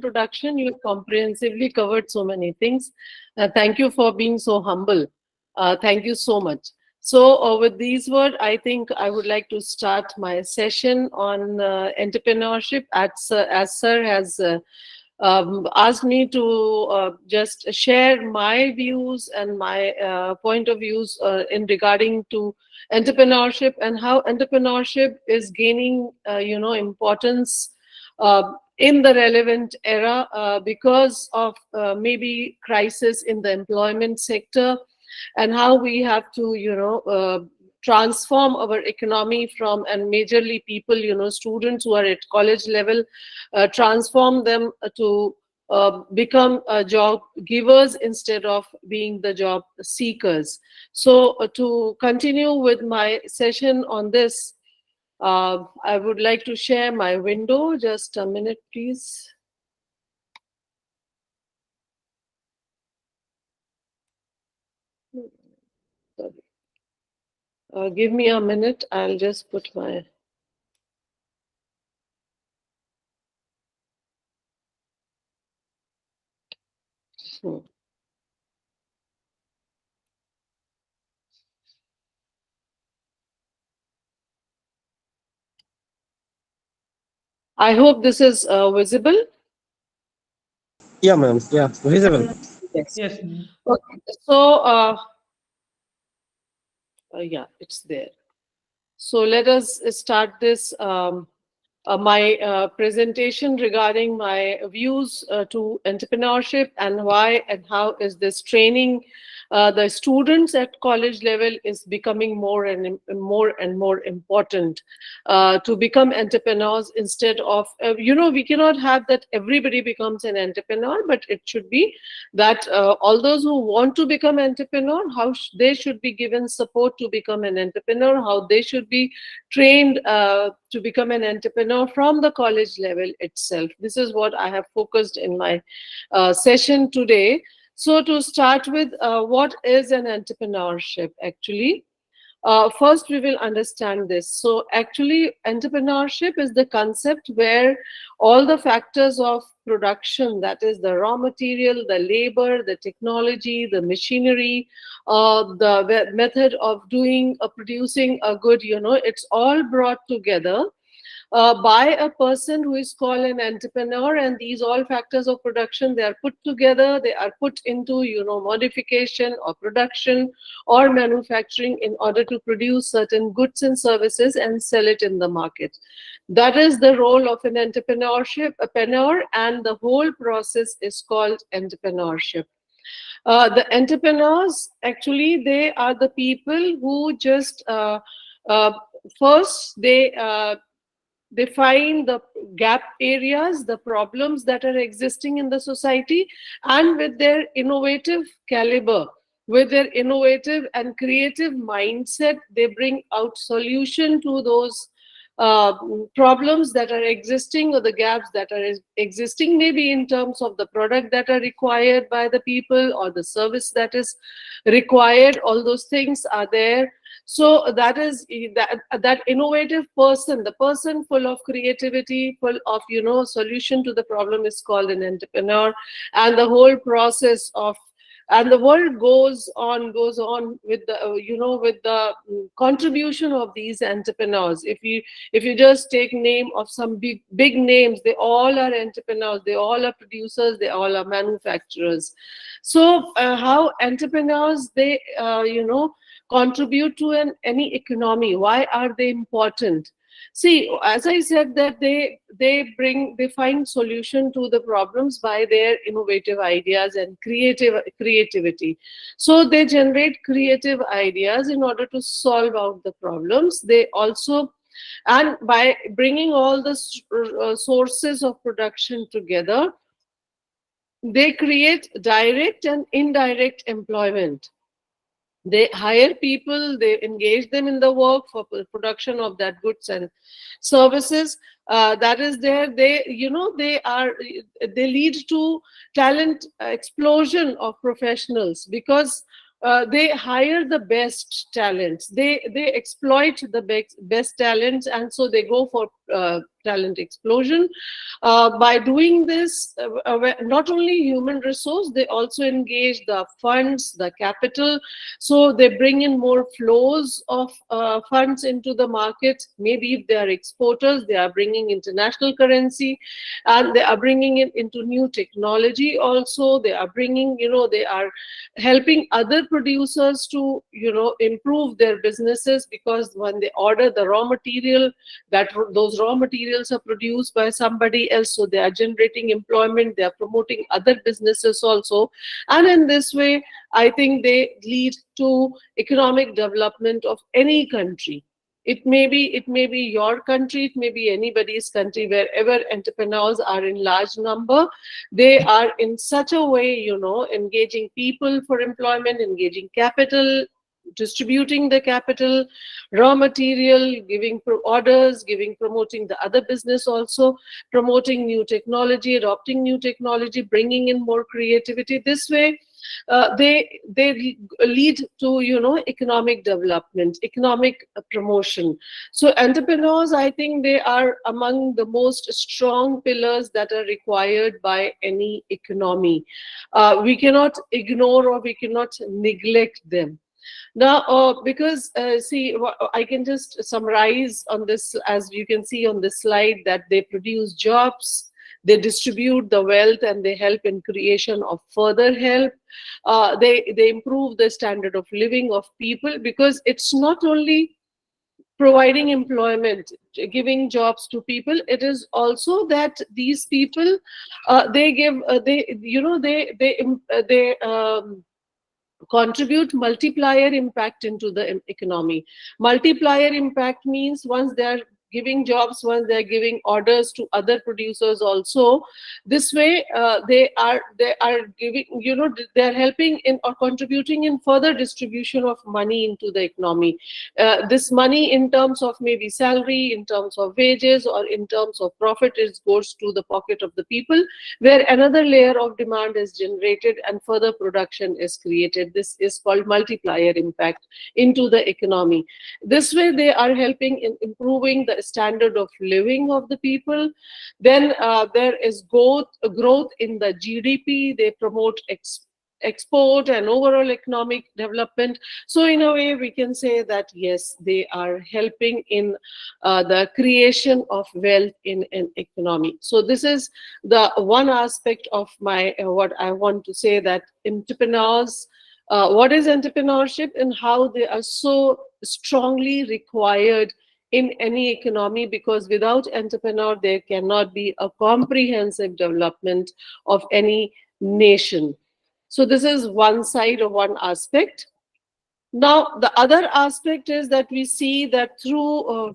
introduction. You comprehensively covered so many things. Thank you for being so humble. Thank you so much. So with these words, I think I would like to start my session on entrepreneurship as Sir has asked me to just share my views and my point of views in regarding to entrepreneurship and how entrepreneurship is gaining, importance in the relevant era because of maybe crisis in the employment sector, and how we have to, transform our economy from, and majorly people, students who are at college level, transform them to become job givers instead of being the job seekers. So to continue with my session on this, I would like to share my window. Just a minute, please. Sorry. Give me a minute. I'll just put my... I hope this is visible. Yeah, ma'am. Yeah, visible. Yes. Yes. Okay. So, yeah, it's there. So let us start this, my presentation regarding my views to entrepreneurship and why and how is this training the students at college level is becoming more and more important to become entrepreneurs instead of, we cannot have that everybody becomes an entrepreneur, but it should be that all those who want to become entrepreneur, how they should be given support to become an entrepreneur, how they should be trained to become an entrepreneur from the college level itself. This is what I have focused in my session today. So to start with, what is an entrepreneurship actually? First, we will understand this. So actually, entrepreneurship is the concept where all the factors of production, that is the raw material, the labor, the technology, the machinery, the method of doing, producing a good, it's all brought together by a person who is called an entrepreneur, and these all factors of production, they are put together, they are put into, modification or production or manufacturing in order to produce certain goods and services and sell it in the market. That is the role of an entrepreneur, and the whole process is called entrepreneurship. The entrepreneurs, actually, they are the people who just uh, first they find the gap areas, the problems that are existing in the society, and with their innovative caliber, with their innovative and creative mindset, they bring out solution to those uh, problems that are existing, or the gaps that are existing, maybe in terms of the product that are required by the people or the service that is required. All those things are there. So that is that innovative person, the person full of creativity, full of, solution to the problem, is called an entrepreneur. And the whole process of, and the world goes on with the, with the contribution of these entrepreneurs. If you just take name of some big names, they all are entrepreneurs, they all are producers, they all are manufacturers. So how entrepreneurs, they contribute to any economy? Why are they important? See, as I said, that they find solution to the problems by their innovative ideas and creativity. So they generate creative ideas in order to solve out the problems. They also, and by bringing all the sources of production together, they create direct and indirect employment. They hire people, they engage them in the work for production of that goods and services. That is there. They lead to talent explosion of professionals, because they hire the best talents. They exploit the best talents, and so they go for talent explosion. By doing this, not only human resource, they also engage the funds, the capital. So they bring in more flows of funds into the market. Maybe if they are exporters, they are bringing international currency, and they are bringing it into new technology also. They are bringing, they are helping other producers to, improve their businesses, because when they order the raw material, those raw materials are produced by somebody else, so they are generating employment, they are promoting other businesses also. And in this way, I think they lead to economic development of any country. It may be your country, it may be anybody's country. Wherever entrepreneurs are in large number, they are in such a way, engaging people for employment, engaging capital, distributing the capital, raw material, giving orders, promoting the other business also, promoting new technology, adopting new technology, bringing in more creativity. This way, they lead to, economic development, economic promotion. So entrepreneurs, I think they are among the most strong pillars that are required by any economy. We cannot ignore, or we cannot neglect them. Now, because see, I can just summarize on this, as you can see on this slide, that they produce jobs, they distribute the wealth, and they help in creation of further help. They improve the standard of living of people, because it's not only providing employment, giving jobs to people. It is also that these people, they give, they contribute multiplier impact into the economy. Multiplier impact means, once they are giving jobs, once they are giving orders to other producers also, this way, they are giving, they are helping in, or contributing in, further distribution of money into the economy. This money, in terms of maybe salary, in terms of wages, or in terms of profit, it goes to the pocket of the people, where another layer of demand is generated and further production is created. This is called multiplier impact into the economy. This way, they are helping in improving the standard of living of the people. Then there is growth in the GDP. They promote export and overall economic development. So in a way, we can say that yes, they are helping in the creation of wealth in an economy. So this is the one aspect of my what I want to say, that entrepreneurs, what is entrepreneurship and how they are so strongly required in any economy, because without entrepreneur, there cannot be a comprehensive development of any nation. So this is one side, or one aspect. Now, the other aspect is that we see that through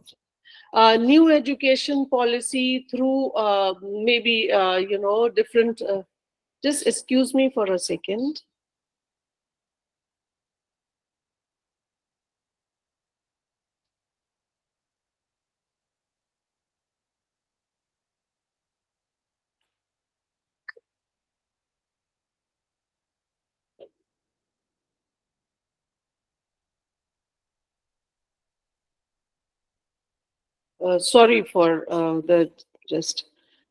new education policy, through maybe, different, just excuse me for a second. Sorry for the just,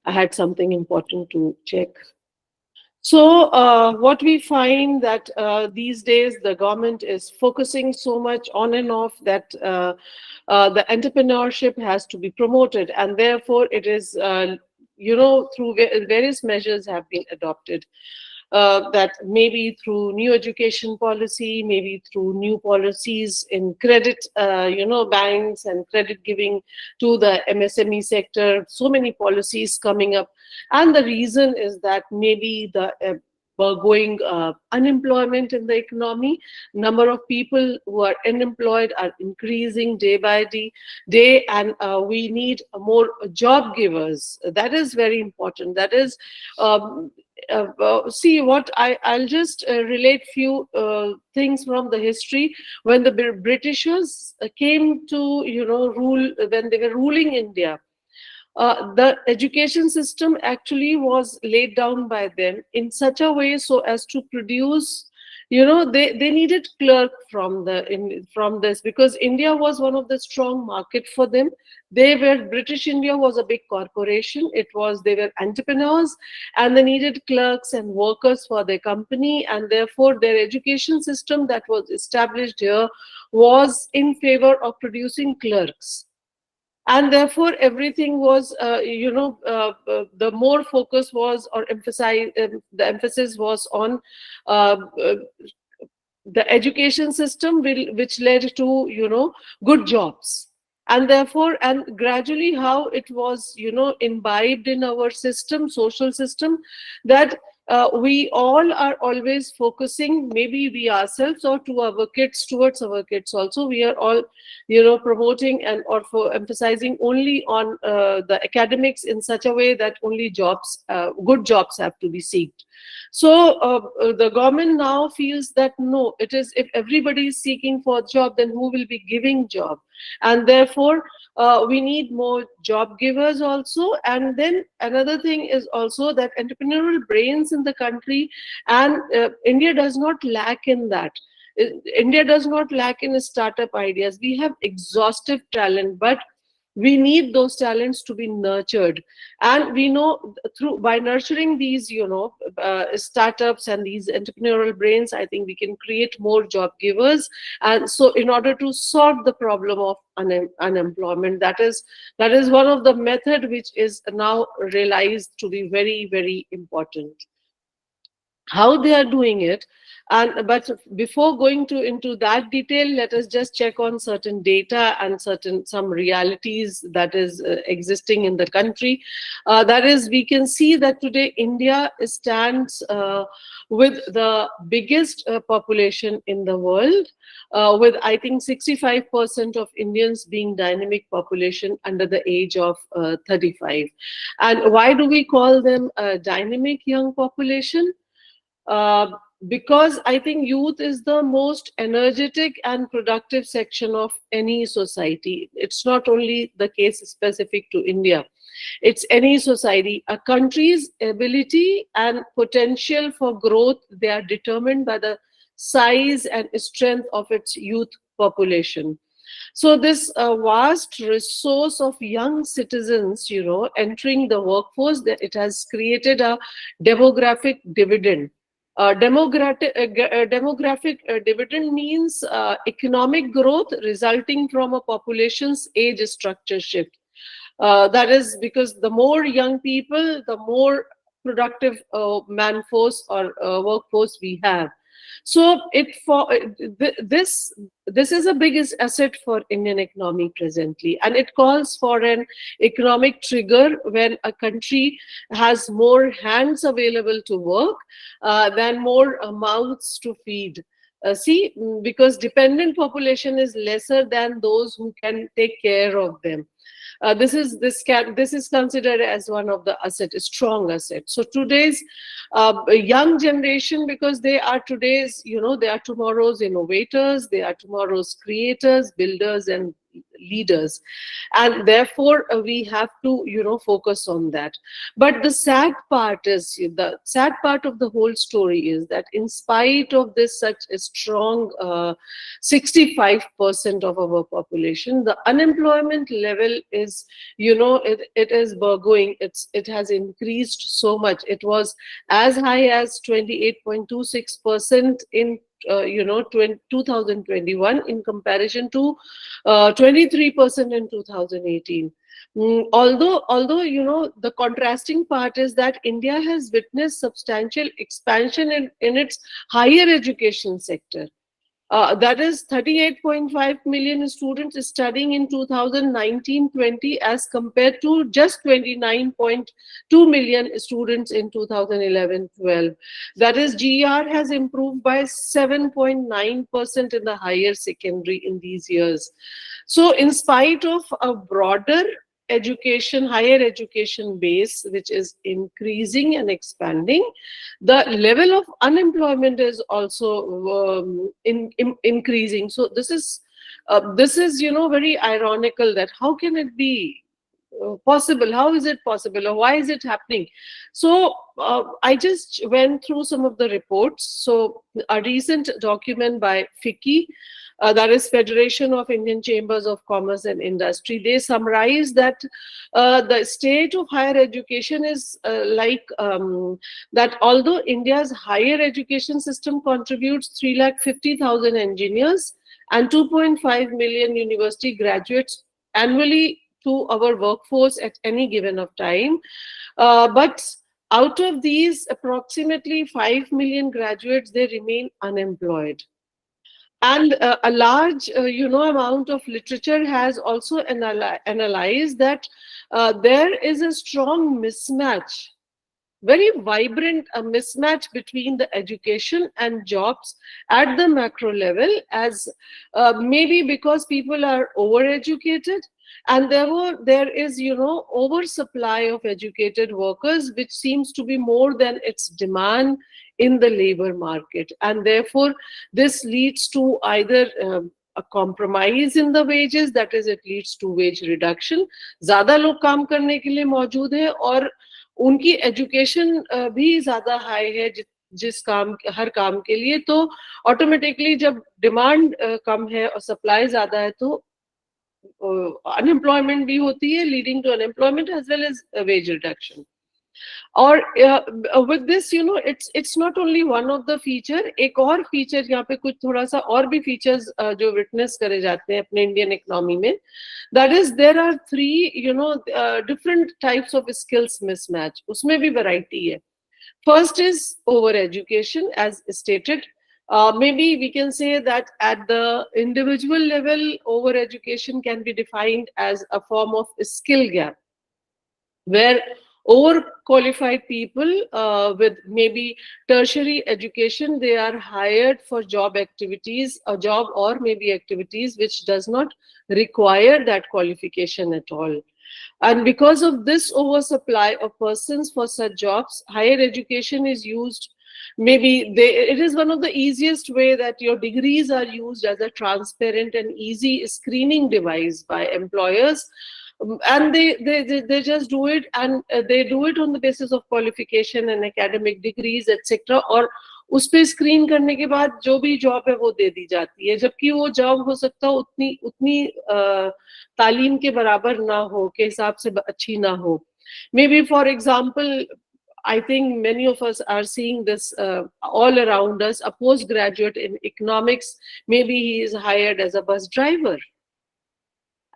I had something important to check. So what we find that these days the government is focusing so much on and off that the entrepreneurship has to be promoted, and therefore it is, through various measures have been adopted. That maybe through new education policy, maybe through new policies in credit, banks and credit giving to the MSME sector. So many policies coming up, and the reason is that maybe the going unemployment in the economy, number of people who are unemployed are increasing day by day, and we need more job givers. That is very important. That is, see, what I'll just relate few things from the history. When the Britishers came to, rule, when they were ruling India, the education system actually was laid down by them in such a way so as to produce, they needed clerk from this, because India was one of the strong market for them. British India was a big corporation. They were entrepreneurs, and they needed clerks and workers for their company, and therefore their education system that was established here was in favor of producing clerks. And therefore everything was the more focus was, or emphasize the emphasis was on uh, uh, the education system, which led to good jobs. And therefore, and gradually how it was imbibed in our system, social system, that we all are always focusing, maybe we ourselves or to our kids, towards our kids also, we are all promoting and or for emphasizing only on the academics in such a way that only good jobs have to be sought. So the government now feels that no, it is, if everybody is seeking for a job, then who will be giving job? And therefore we need more job givers also. And then another thing is also that entrepreneurial brains in the country, and India does not lack in that. India does not lack in startup ideas. We have exhaustive talent, but we need those talents to be nurtured. And we know through by nurturing these startups and these entrepreneurial brains, I think we can create more job givers. And so in order to solve the problem of unemployment, that is one of the method which is now realized to be very, very important. How they are doing it, and but before going to into that detail, let us just check on certain data and some realities that is existing in the country. That is, we can see that today India stands with the biggest population in the world, with I think 65% of Indians being dynamic population under the age of 35. And why do we call them a dynamic young population? uh, because I think youth is the most energetic and productive section of any society. It's not only the case specific to India, it's any society. A country's ability and potential for growth, they are determined by the size and strength of its youth population. So this vast resource of young citizens, entering the workforce, that it has created a demographic dividend. Demographic dividend means economic growth resulting from a population's age structure shift. That is because the more young people, the more productive man force or workforce we have. So this is a biggest asset for Indian economy presently, and it calls for an economic trigger when a country has more hands available to work than more mouths to feed. Because dependent population is lesser than those who can take care of them. This is considered as one of the asset, strong asset. So today's young generation, because they are today's, they are tomorrow's innovators, they are tomorrow's creators, builders, and leaders, and therefore we have to focus on that. But the sad part of the whole story is that in spite of this such a strong 65% of our population, the unemployment level is, it is going, it has increased so much. It was as high as 28.26% in 2021, in comparison to 23% in 2018. Although the contrasting part is that India has witnessed substantial expansion in its higher education sector. That is 38.5 million students studying in 2019-20 as compared to just 29.2 million students in 2011-12. That is, GR has improved by 7.9% in the higher secondary in these years. So in spite of a broader higher education base, which is increasing and expanding, the level of unemployment is also increasing. So this is very ironical, that how can it be possible? How is it possible, or why is it happening? So I just went through some of the reports. So a recent document by FICCI, that is Federation of Indian Chambers of Commerce and Industry, they summarize that the state of higher education is that although India's higher education system contributes 350,000 engineers and 2.5 million university graduates annually to our workforce at any given of time, but out of these, approximately 5 million graduates, they remain unemployed. And a large, amount of literature has also analyzed that there is a strong mismatch, very vibrant mismatch between the education and jobs at the macro level, as maybe because people are overeducated, and therefore there is oversupply of educated workers, which seems to be more than its demand in the labor market, and therefore this leads to either a compromise in the wages, that is, it leads to wage reduction. ज़्यादा लोग काम करने के लिए मौजूद है, और उनकी एजुकेशन भी ज़्यादा हाई है जिस काम, हर काम के लिए, तो ऑटोमेटिकली जब डिमांड कम है और सप्लाई ज़्यादा है, तो अनएम्प्लॉयमेंट भी होती है, leading to unemployment as well as wage reduction. और with this it's not only one of the feature, एक और फीचर यहाँ पे कुछ थोड़ा सा और भी फीचर्स जो विटनेस करे जाते हैं अपने इंडियन इकोनॉमी में, that is there are 3 different types of skills mismatch, उसमें भी वैरायटी है. First is over education as stated. Maybe we can say that at the individual level, over education can be defined as a form of skill gap, where overqualified people with maybe tertiary education, they are hired for job activities, a job or maybe activities which does not require that qualification at all. And because of this oversupply of persons for such jobs, higher education is used. Maybe it is one of the easiest way that your degrees are used as a transparent and easy screening device by employers. And they just do it, and they do it on the basis of qualification and academic degrees etc. और उस पे screen करने के बाद जो भी job है वो दे दी जाती है, जबकि वो जॉब हो सकता है उतनी तालीम के बराबर ना हो, के हिसाब से अच्छी ना हो. May be for example, I think many of us are seeing this all around us. A postgraduate in economics, maybe he is hired as a bus driver.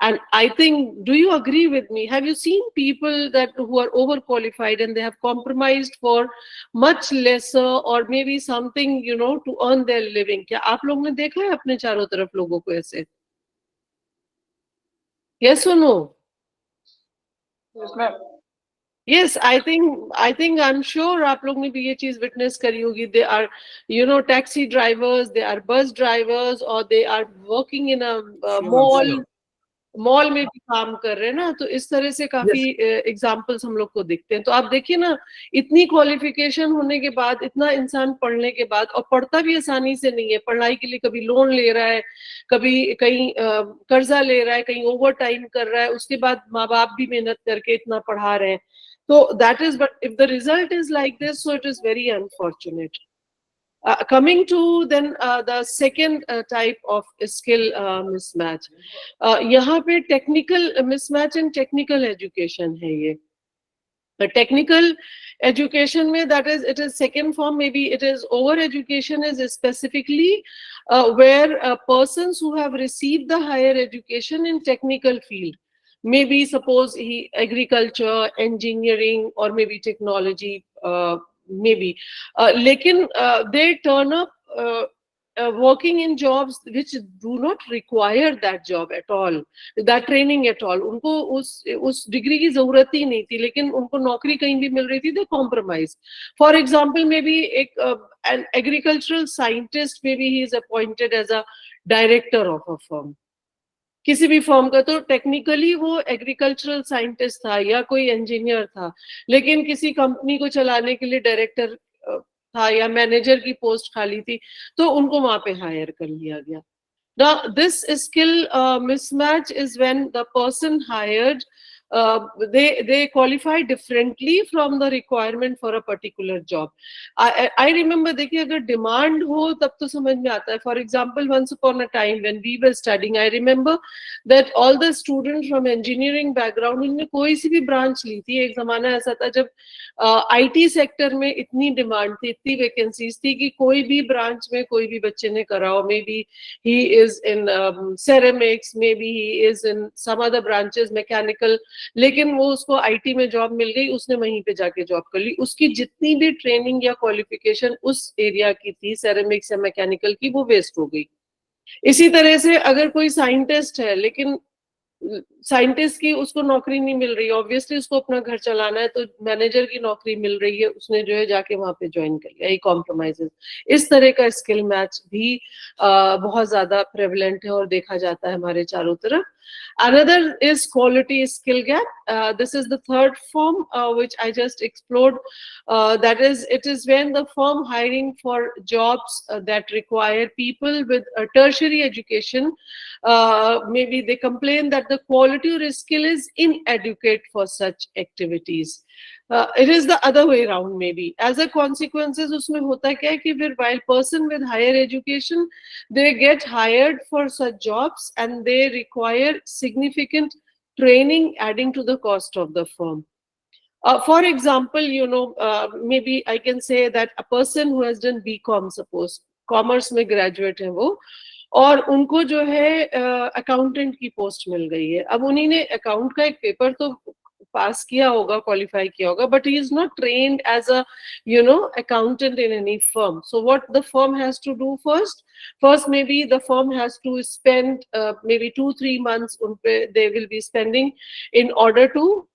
And I think, do you agree with me? Have you seen people that who are overqualified and they have compromised for much lesser or maybe something, to earn their living? क्या आप लोग ने देखा है अपने चारों तरफ लोगों को ऐसे? Yes or no? Yes, ma'am. Yes, I think I'm sure आप लोग ने भी ये चीज विटनेस करी होगी. They are, taxi drivers, they are bus drivers, or they are working in a mall में भी काम कर रहे हैं ना. तो इस तरह से काफी एग्जाम्पल्स हम लोग को दिखते हैं. तो आप देखिए ना, इतनी क्वालिफिकेशन होने के बाद, इतना इंसान पढ़ने के बाद, और पढ़ता भी आसानी से नहीं है. पढ़ाई के लिए कभी लोन ले रहा है, कभी कहीं कर्जा ले रहा है, कहीं ओवर टाइम कर रहा है, उसके बाद माँ बाप भी मेहनत करके इतना पढ़ा रहे हैं. तो that is, but if the result is like this, so it is very unfortunate. Coming to then the second type of skill mismatch, यहाँ पे technical mismatch and technical education है ये. Technical education में, that is, it is second form. Maybe it is over education is specifically where persons who have received the higher education in technical field, maybe suppose he agriculture, engineering, or maybe technology, maybe लेकिन they turn up working in jobs which do not require that job at all, that training at all. उनको उस degree की जरूरत ही नहीं थी, लेकिन उनको नौकरी कहीं भी मिल रही थी, they compromise. For example, maybe an agricultural scientist, maybe he is appointed as a director of a firm, किसी भी फॉर्म का. तो टेक्निकली वो एग्रीकल्चरल साइंटिस्ट था या कोई इंजीनियर था, लेकिन किसी कंपनी को चलाने के लिए डायरेक्टर था या मैनेजर की पोस्ट खाली थी, तो उनको वहां पे हायर कर लिया गया. Now, this skill mismatch is when the person hired they qualify differently from the requirement for a particular job. I remember, देखिए अगर demand हो तब तो समझ में आता है. For example, once upon a time when we were studying, I remember that all the students from engineering background, उनने कोई सी भी branch ली थी. एक जमाना ऐसा था जब IT सेक्टर में इतनी डिमांड थी, इतनी वैकेंसीज थी कि कोई भी ब्रांच में कोई भी बच्चे ने करा हो. Maybe he is in ceramics, maybe he is in some other branches, mechanical, लेकिन वो उसको आईटी में जॉब मिल गई, उसने वहीं पे जाके जॉब कर ली. उसकी जितनी भी ट्रेनिंग या क्वालिफिकेशन उस एरिया की थी, सेरेमिक्स या मैकेनिकल की, वो वेस्ट हो गई. इसी तरह से अगर कोई साइंटिस्ट है लेकिन साइंटिस्ट की उसको नौकरी नहीं मिल रही, ऑब्वियसली उसको अपना घर चलाना है, तो मैनेजर की नौकरी मिल रही है, उसने जो है जाके वहां पे ज्वाइन कर लिया. ये कॉम्प्रोमाइजेस. इस तरह का स्किल मैच भी बहुत ज्यादा प्रेवलेंट है और देखा जाता है हमारे चारों तरफ. Another is quality skill gap. This is the third form which I just explored. That is, it is when the firm hiring for jobs that require people with a tertiary education, maybe they complain that the quality or skill is inadequate for such activities. It is the other way around maybe. As a consequences, उसमें होता क्या है कि फिर while person with higher education, they get hired for such jobs and they require significant training, adding to the cost of the firm. For example, maybe I can say that a person who has done BCom, suppose commerce में graduate है वो, और उनको जो है accountant की post मिल गई है. अब उन्हीं ने अकाउंट का एक पेपर तो पास किया होगा, क्वालिफाई किया होगा, but he is not trained as a accountant in any firm. So what the firm has to do first maybe the firm has to spend maybe 2-3 months they will be spending in order to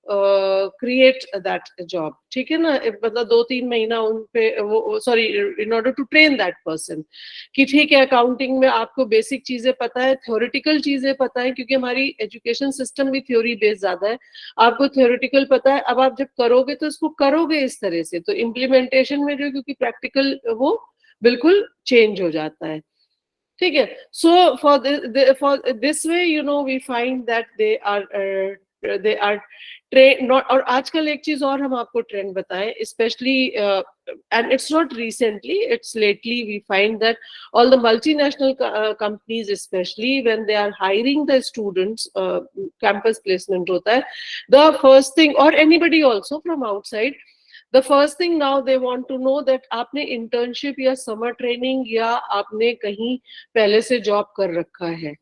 create that job. ठीक है ना, मतलब 2-3 महीना उन पे वो, sorry, in order to train that person कि ठीक है अकाउंटिंग में आपको बेसिक चीजें पता है, थ्योरेटिकल चीजें पता है, क्योंकि हमारी एजुकेशन सिस्टम भी थ्योरी बेस्ड ज्यादा है. आपको थ्योरेटिकल पता है, अब आप जब करोगे तो इसको करोगे इस तरह से, तो इम्प्लीमेंटेशन में जो, क्योंकि प्रैक्टिकल वो बिल्कुल चेंज हो जाता है. ठीक है. सो for this way we find that they are trained not. और आजकल एक चीज और हम आपको ट्रेंड बताएं, especially and it's not recently, it's lately, we find that all the multinational companies, especially when they are hiring the students, campus placement hota hai, the first thing, or anybody also from outside, the first thing now they want to know that आपने internship या summer training या आपने कहीं पहले से job कर रखा है.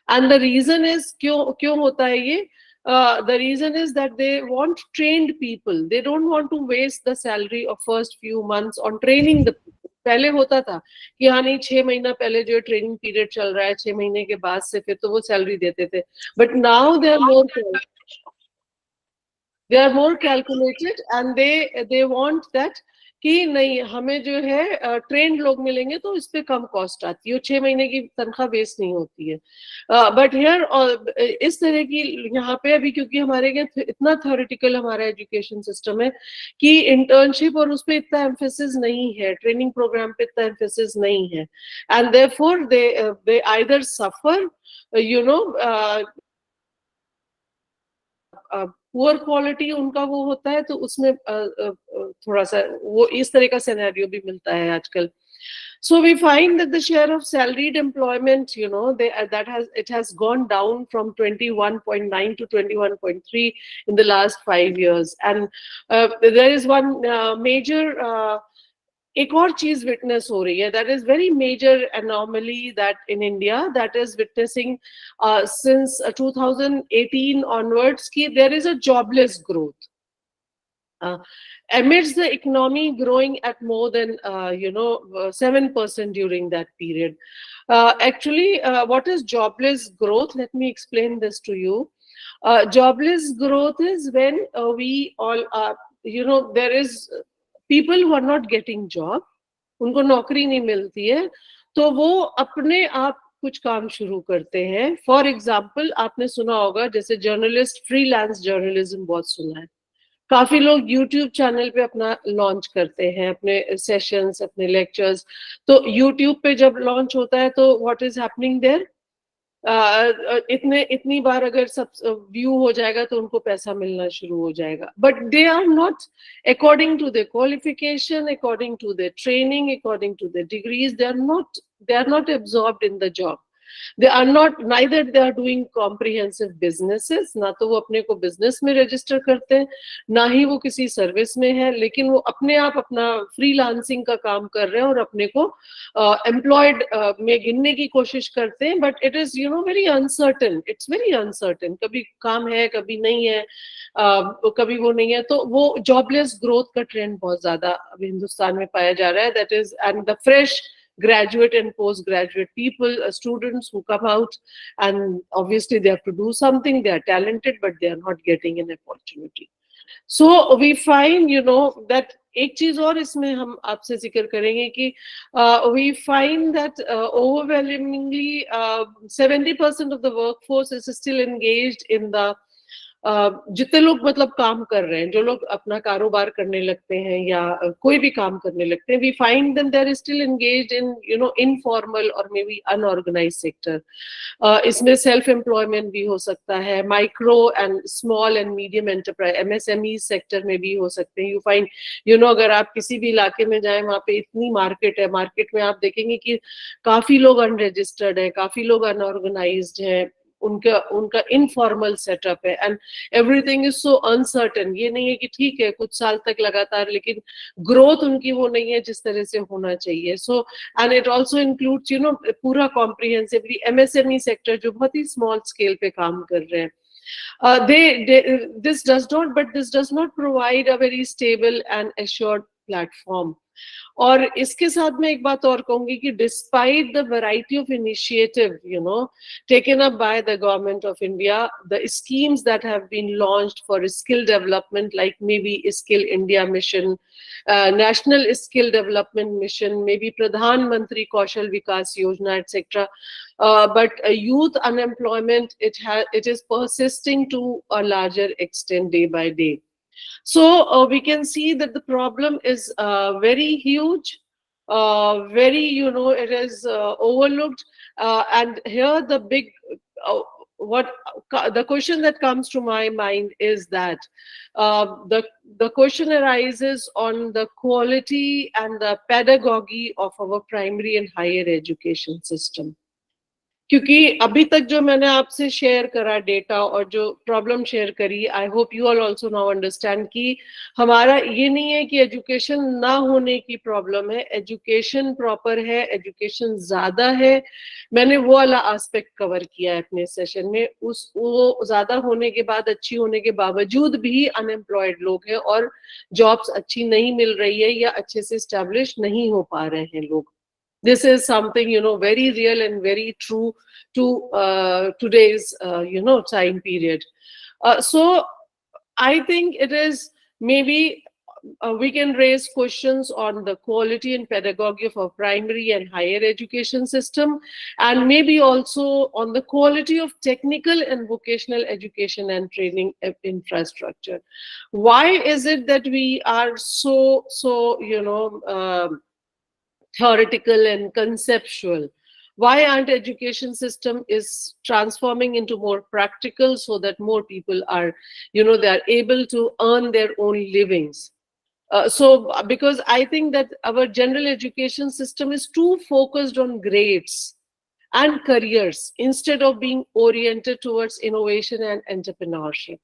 And the reason is क्यों होता है ये? The reason is that they want trained people. They don't want to waste the salary of first few months on training the people. पहले होता था कि हाँ नहीं 6 महीना पहले जो ट्रेनिंग पीरियड चल रहा है, 6 महीने के बाद से फिर तो वो सैलरी देते थे. But now they are more calculated and they want that कि नहीं, हमें जो है ट्रेंड लोग मिलेंगे तो इस पे कम कॉस्ट आती है, 6 महीने की तनख्वाह वेस्ट नहीं होती है. बट हियर इस तरह की यहाँ पे अभी, क्योंकि हमारे यहाँ इतना थ्योरेटिकल हमारा एजुकेशन सिस्टम है कि इंटर्नशिप और उस पर इतना एम्फेसिस नहीं है, ट्रेनिंग प्रोग्राम पे इतना एम्फेसिस नहीं है. And therefore they either suffer poor quality उनका वो होता है, तो उसमें थोड़ा सा वो इस तरह का सिनेरियो भी मिलता है आजकल. So we find that the share of salaried employment, it has gone down from 21.9 to 21.3 in the last 5 years. And there is one major एक और चीज विटनेस हो रही है, that is very major anomaly that in India that is witnessing since 2018 onwards कि there is a jobless growth amidst the economy growing at more than 7% during that period. Actually, what is jobless growth? Let me explain this to you. Jobless growth is when we all are, there is people who are not getting job, उनको नौकरी नहीं मिलती है, तो वो अपने आप कुछ काम शुरू करते हैं. फॉर एग्जाम्पल, आपने सुना होगा जैसे जर्नलिस्ट, फ्रीलांस जर्नलिज्म बहुत सुना है. काफी लोग यूट्यूब चैनल पे अपना लॉन्च करते हैं, अपने सेशंस, अपने लेक्चर्स. तो यूट्यूब पे जब लॉन्च होता है तो व्हाट इज हैपनिंग देयर? इतनी बार अगर सब व्यू हो जाएगा तो उनको पैसा मिलना शुरू हो जाएगा. But they are not according to their qualification, according to their training, according to their degrees, they are not absorbed in the job. They are not, neither they are doing comprehensive businesses, ना तो वो अपने को business में register करते हैं, ना ही वो किसी सर्विस में है, लेकिन वो अपने आप अपना फ्रीलांसिंग का काम कर रहे हैं और अपने को एम्प्लॉयड में गिनने की कोशिश करते हैं. But it is very uncertain, it's very uncertain, कभी काम है कभी नहीं है, कभी वो नहीं है. तो वो जॉबलेस ग्रोथ का ट्रेंड बहुत ज्यादा अभी हिंदुस्तान में पाया जा रहा है. That is, and the fresh graduate and postgraduate people, students who come out, and obviously they have to do something, they are talented, but they are not getting an opportunity. So we find that एक चीज और इसमें हम आपसे जिक्र करेंगे कि we find that overwhelmingly 70% of the workforce is still engaged in the जितने लोग मतलब काम कर रहे हैं, जो लोग अपना कारोबार करने लगते हैं या कोई भी काम करने लगते हैं, we find them they are still engaged in informal और मे बी अनऑर्गेनाइज्ड सेक्टर. इसमें सेल्फ एम्प्लॉयमेंट भी हो सकता है, micro and small and medium enterprise MSME sector में भी हो सकते हैं. यू फाइंड अगर आप किसी भी इलाके में जाएं, वहाँ पे इतनी मार्केट है, मार्केट में आप देखेंगे कि काफी लोग अनरजिस्टर्ड है, काफी लोग अनऑर्गेनाइज्ड है, उनका इनफॉर्मल सेटअप है, and everything is so uncertain. ये नहीं है कि ठीक है कुछ साल तक लगातार, लेकिन ग्रोथ उनकी वो नहीं है जिस तरह से होना चाहिए. So and it also includes पूरा कॉम्प्रिहेंसिवली MSME सेक्टर जो बहुत ही स्मॉल स्केल पे काम कर रहे हैं. This does not provide a very stable and assured platform. और इसके साथ मैं एक बात और कहूंगी कि despite the variety of initiative taken up by the government of India, the schemes that have been launched for skill development, like maybe Skill India Mission, National Skill Development Mission, maybe Pradhan Mantri Kaushal Vikas Yojana, etc. But youth unemployment, it is persisting to a larger extent day by day. So we can see that the problem is very huge, very, it is overlooked. And here the big, the question that comes to my mind is that the question arises on the quality and the pedagogy of our primary and higher education system. क्योंकि अभी तक जो मैंने आपसे share करा data और जो problem share करी, I hope you all also now understand कि हमारा ये नहीं है कि एजुकेशन ना होने की प्रॉब्लम है, एजुकेशन प्रॉपर है, एजुकेशन ज्यादा है. मैंने वो वाला एस्पेक्ट कवर किया है अपने सेशन में. वो ज्यादा होने के बाद, अच्छी होने के बावजूद भी अनएम्प्लॉयड लोग हैं और जॉब्स अच्छी नहीं मिल रही है या अच्छे से स्टैब्लिश नहीं हो पा रहे हैं लोग. This is something, very real and very true to today's, time period. So I think it is maybe we can raise questions on the quality and pedagogy of our primary and higher education system, and maybe also on the quality of technical and vocational education and training infrastructure. Why is it that we are so theoretical and conceptual? Why aren't education system is transforming into more practical so that more people are, they are able to earn their own livings? So because I think that our general education system is too focused on grades and careers instead of being oriented towards innovation and entrepreneurship.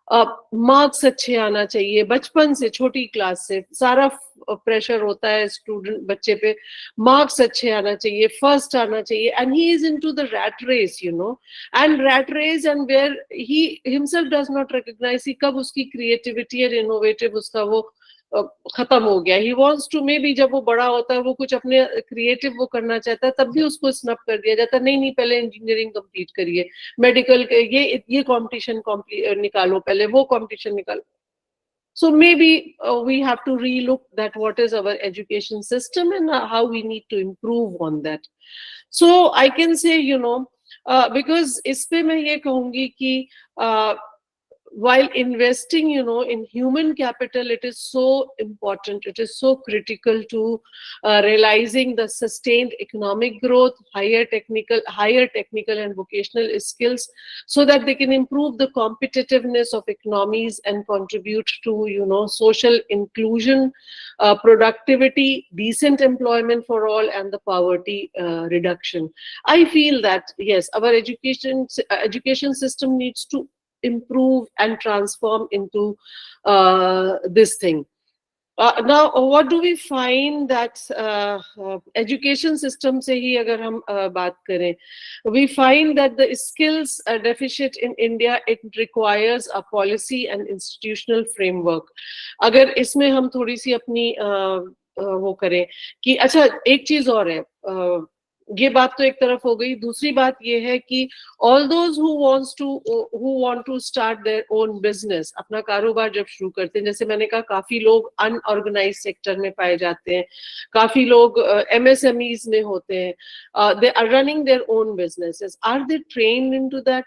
Marks अच्छे आना चाहिए, बचपन से छोटी class से सारा pressure होता है स्टूडेंट बच्चे पे, मार्क्स अच्छे आना चाहिए, फर्स्ट आना चाहिए, and he is into the rat race, and rat race, and where he himself does not recognise कि कब उसकी क्रिएटिविटी और इनोवेटिव उसका वो खत्म हो गया. He wants to, maybe जब वो बड़ा होता है वो कुछ अपने क्रिएटिव वो करना चाहता है, तब भी उसको स्नप कर दिया जाता है, नहीं पहले इंजीनियरिंग कंप्लीट करिए, मेडिकल ये कंपटीशन निकालो, पहले वो कंपटीशन निकालो. So maybe we have to relook that what is our education system and how we need to improve on that. So I can say, because इस पे मैं ये कहूंगी कि while investing, in human capital, it is so important, it is so critical to realizing the sustained economic growth, higher technical and vocational skills, so that they can improve the competitiveness of economies and contribute to, social inclusion, productivity, decent employment for all, and the poverty reduction. I feel that yes, our education system needs to improve and transform into this thing. Now, what do we find that education system se hi agar hum baat kare, we find that the skills deficit in India, it requires a policy and institutional framework. अगर इसमें हम थोड़ी सी अपनी वो करें कि अच्छा एक चीज और है, ये बात तो एक तरफ हो गई, दूसरी बात ये है कि all those who want to start their own business, अपना कारोबार जब शुरू करते हैं, जैसे मैंने कहा काफी लोग अनऑर्गेनाइज्ड सेक्टर में पाए जाते हैं, काफी लोग MSMEs में होते हैं, they are running their own businesses. Are they trained into that?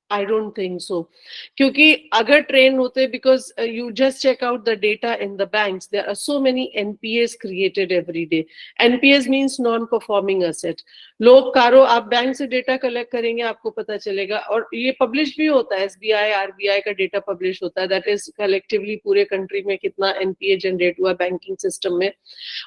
I don't think so. क्योंकि अगर ट्रेन होते, because you just check out the data in the banks, there are so many NPAs created every day. NPAs means non-performing asset. लोग कारो, आप bank से data collect करेंगे, आपको पता चलेगा, और ये पब्लिश भी होता है, SBI RBI का डेटा पब्लिश होता है, दैट इज कलेक्टिवली पूरे कंट्री में कितना NPA जनरेट हुआ बैंकिंग सिस्टम में,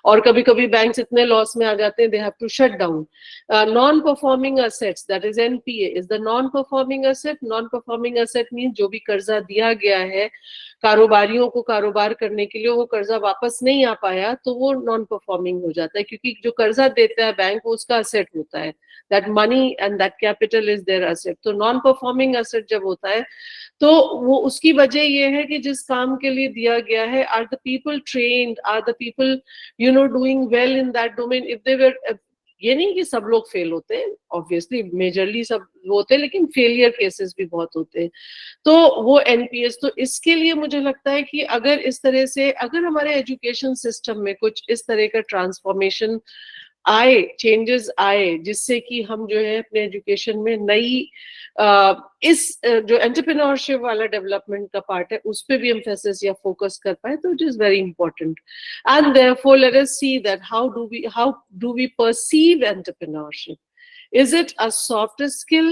और कभी कभी बैंक्स इतने लॉस में आ जाते हैं, they have to shut down. Non performing assets, that is NPA, is the non performing asset. Non performing asset mean जो भी कर्जा दिया गया है कारोबारियों को कारोबार करने के लिए, वो कर्जा वापस नहीं आ पाया, तो वो नॉन परफॉर्मिंग हो जाता है, क्योंकि जो कर्जा देता है बैंक, वो उसका असेट होता है, that money and that capital is their asset. तो नॉन परफॉर्मिंग असेट जब होता है, तो वो उसकी वजह ये है कि जिस काम के लिए दिया गया है, are the people trained, are the people doing well in that domain. If they were, ये नहीं कि सब लोग फेल होते हैं, ऑब्वियसली मेजरली सब होते हैं, लेकिन फेलियर केसेस भी बहुत होते हैं, तो वो NPS. तो इसके लिए मुझे लगता है कि अगर इस तरह से, अगर हमारे एजुकेशन सिस्टम में कुछ इस तरह का ट्रांसफॉर्मेशन आए, चेंजेस आए, जिससे कि हम जो है अपने एजुकेशन में नई इस जो एंटरप्रेन्योरशिप वाला डेवलपमेंट का पार्ट है, उस पे भी एम्फेसिस या फोकस कर पाए, तो it is very important. And therefore let us see that how do we perceive entrepreneurship. Is it a soft skill?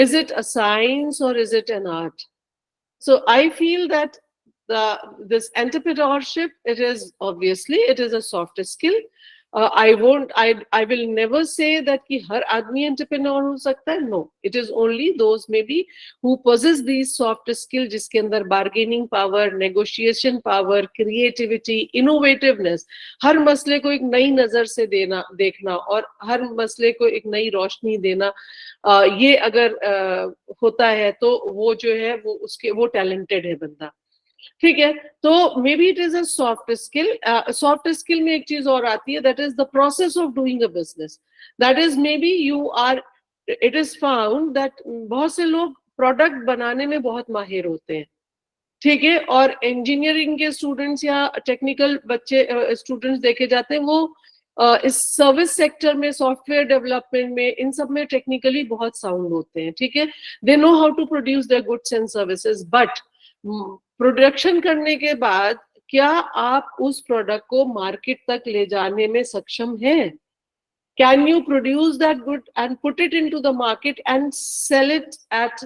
Is it a science, or is it an art? So I feel that this entrepreneurship, it is a soft skill. I will never say that कि हर आदमी entrepreneur हो सकता है. No, it is only those maybe who possess these soft skill, जिसके अंदर bargaining power, negotiation power, creativity, innovativeness, हर मसले को एक नई नजर से देखना और हर मसले को एक नई रोशनी देना, ये अगर होता है, तो वो जो है वो टैलेंटेड है बंदा. ठीक है, तो maybe it is a soft skill. Soft skill में एक चीज और आती है, that is the process of doing a business. That is maybe you are, it is found that बहुत से लोग प्रोडक्ट बनाने में बहुत माहिर होते हैं, ठीक है, और इंजीनियरिंग के स्टूडेंट्स या टेक्निकल बच्चे स्टूडेंट्स देखे जाते हैं, वो इस सर्विस सेक्टर में, सॉफ्टवेयर डेवलपमेंट में, इन सब में टेक्निकली बहुत साउंड होते हैं, ठीक है, they know how to produce their goods and services. But production करने के बाद क्या आप उस प्रोडक्ट को मार्केट तक ले जाने में सक्षम हैं? Can you produce that good and put it into the market and sell it at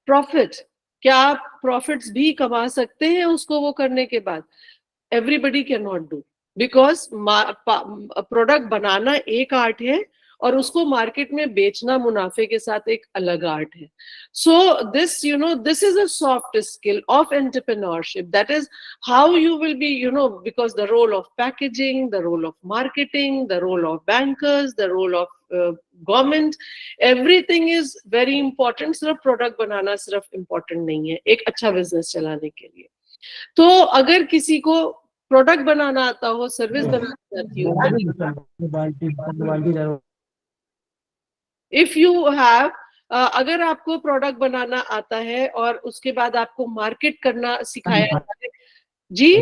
profit? क्या आप प्रॉफिट्स भी कमा सकते हैं उसको वो करने के बाद? Everybody can not do, because product बनाना एक आर्ट है और उसको मार्केट में बेचना मुनाफे के साथ एक अलग आर्ट है. So this is a soft skill of entrepreneurship. That is how you will be, because the role of packaging, the role of marketing, the role of bankers, the role of government, everything is very important. सिर्फ product बनाना सिर्फ important नहीं है एक अच्छा business चलाने के लिए. तो अगर किसी को प्रोडक्ट बनाना आता हो, सर्विस बनाना आती हो, इफ यू हैव, अगर आपको प्रोडक्ट बनाना आता है और उसके बाद आपको मार्केट करना सिखाया जाता है, जी,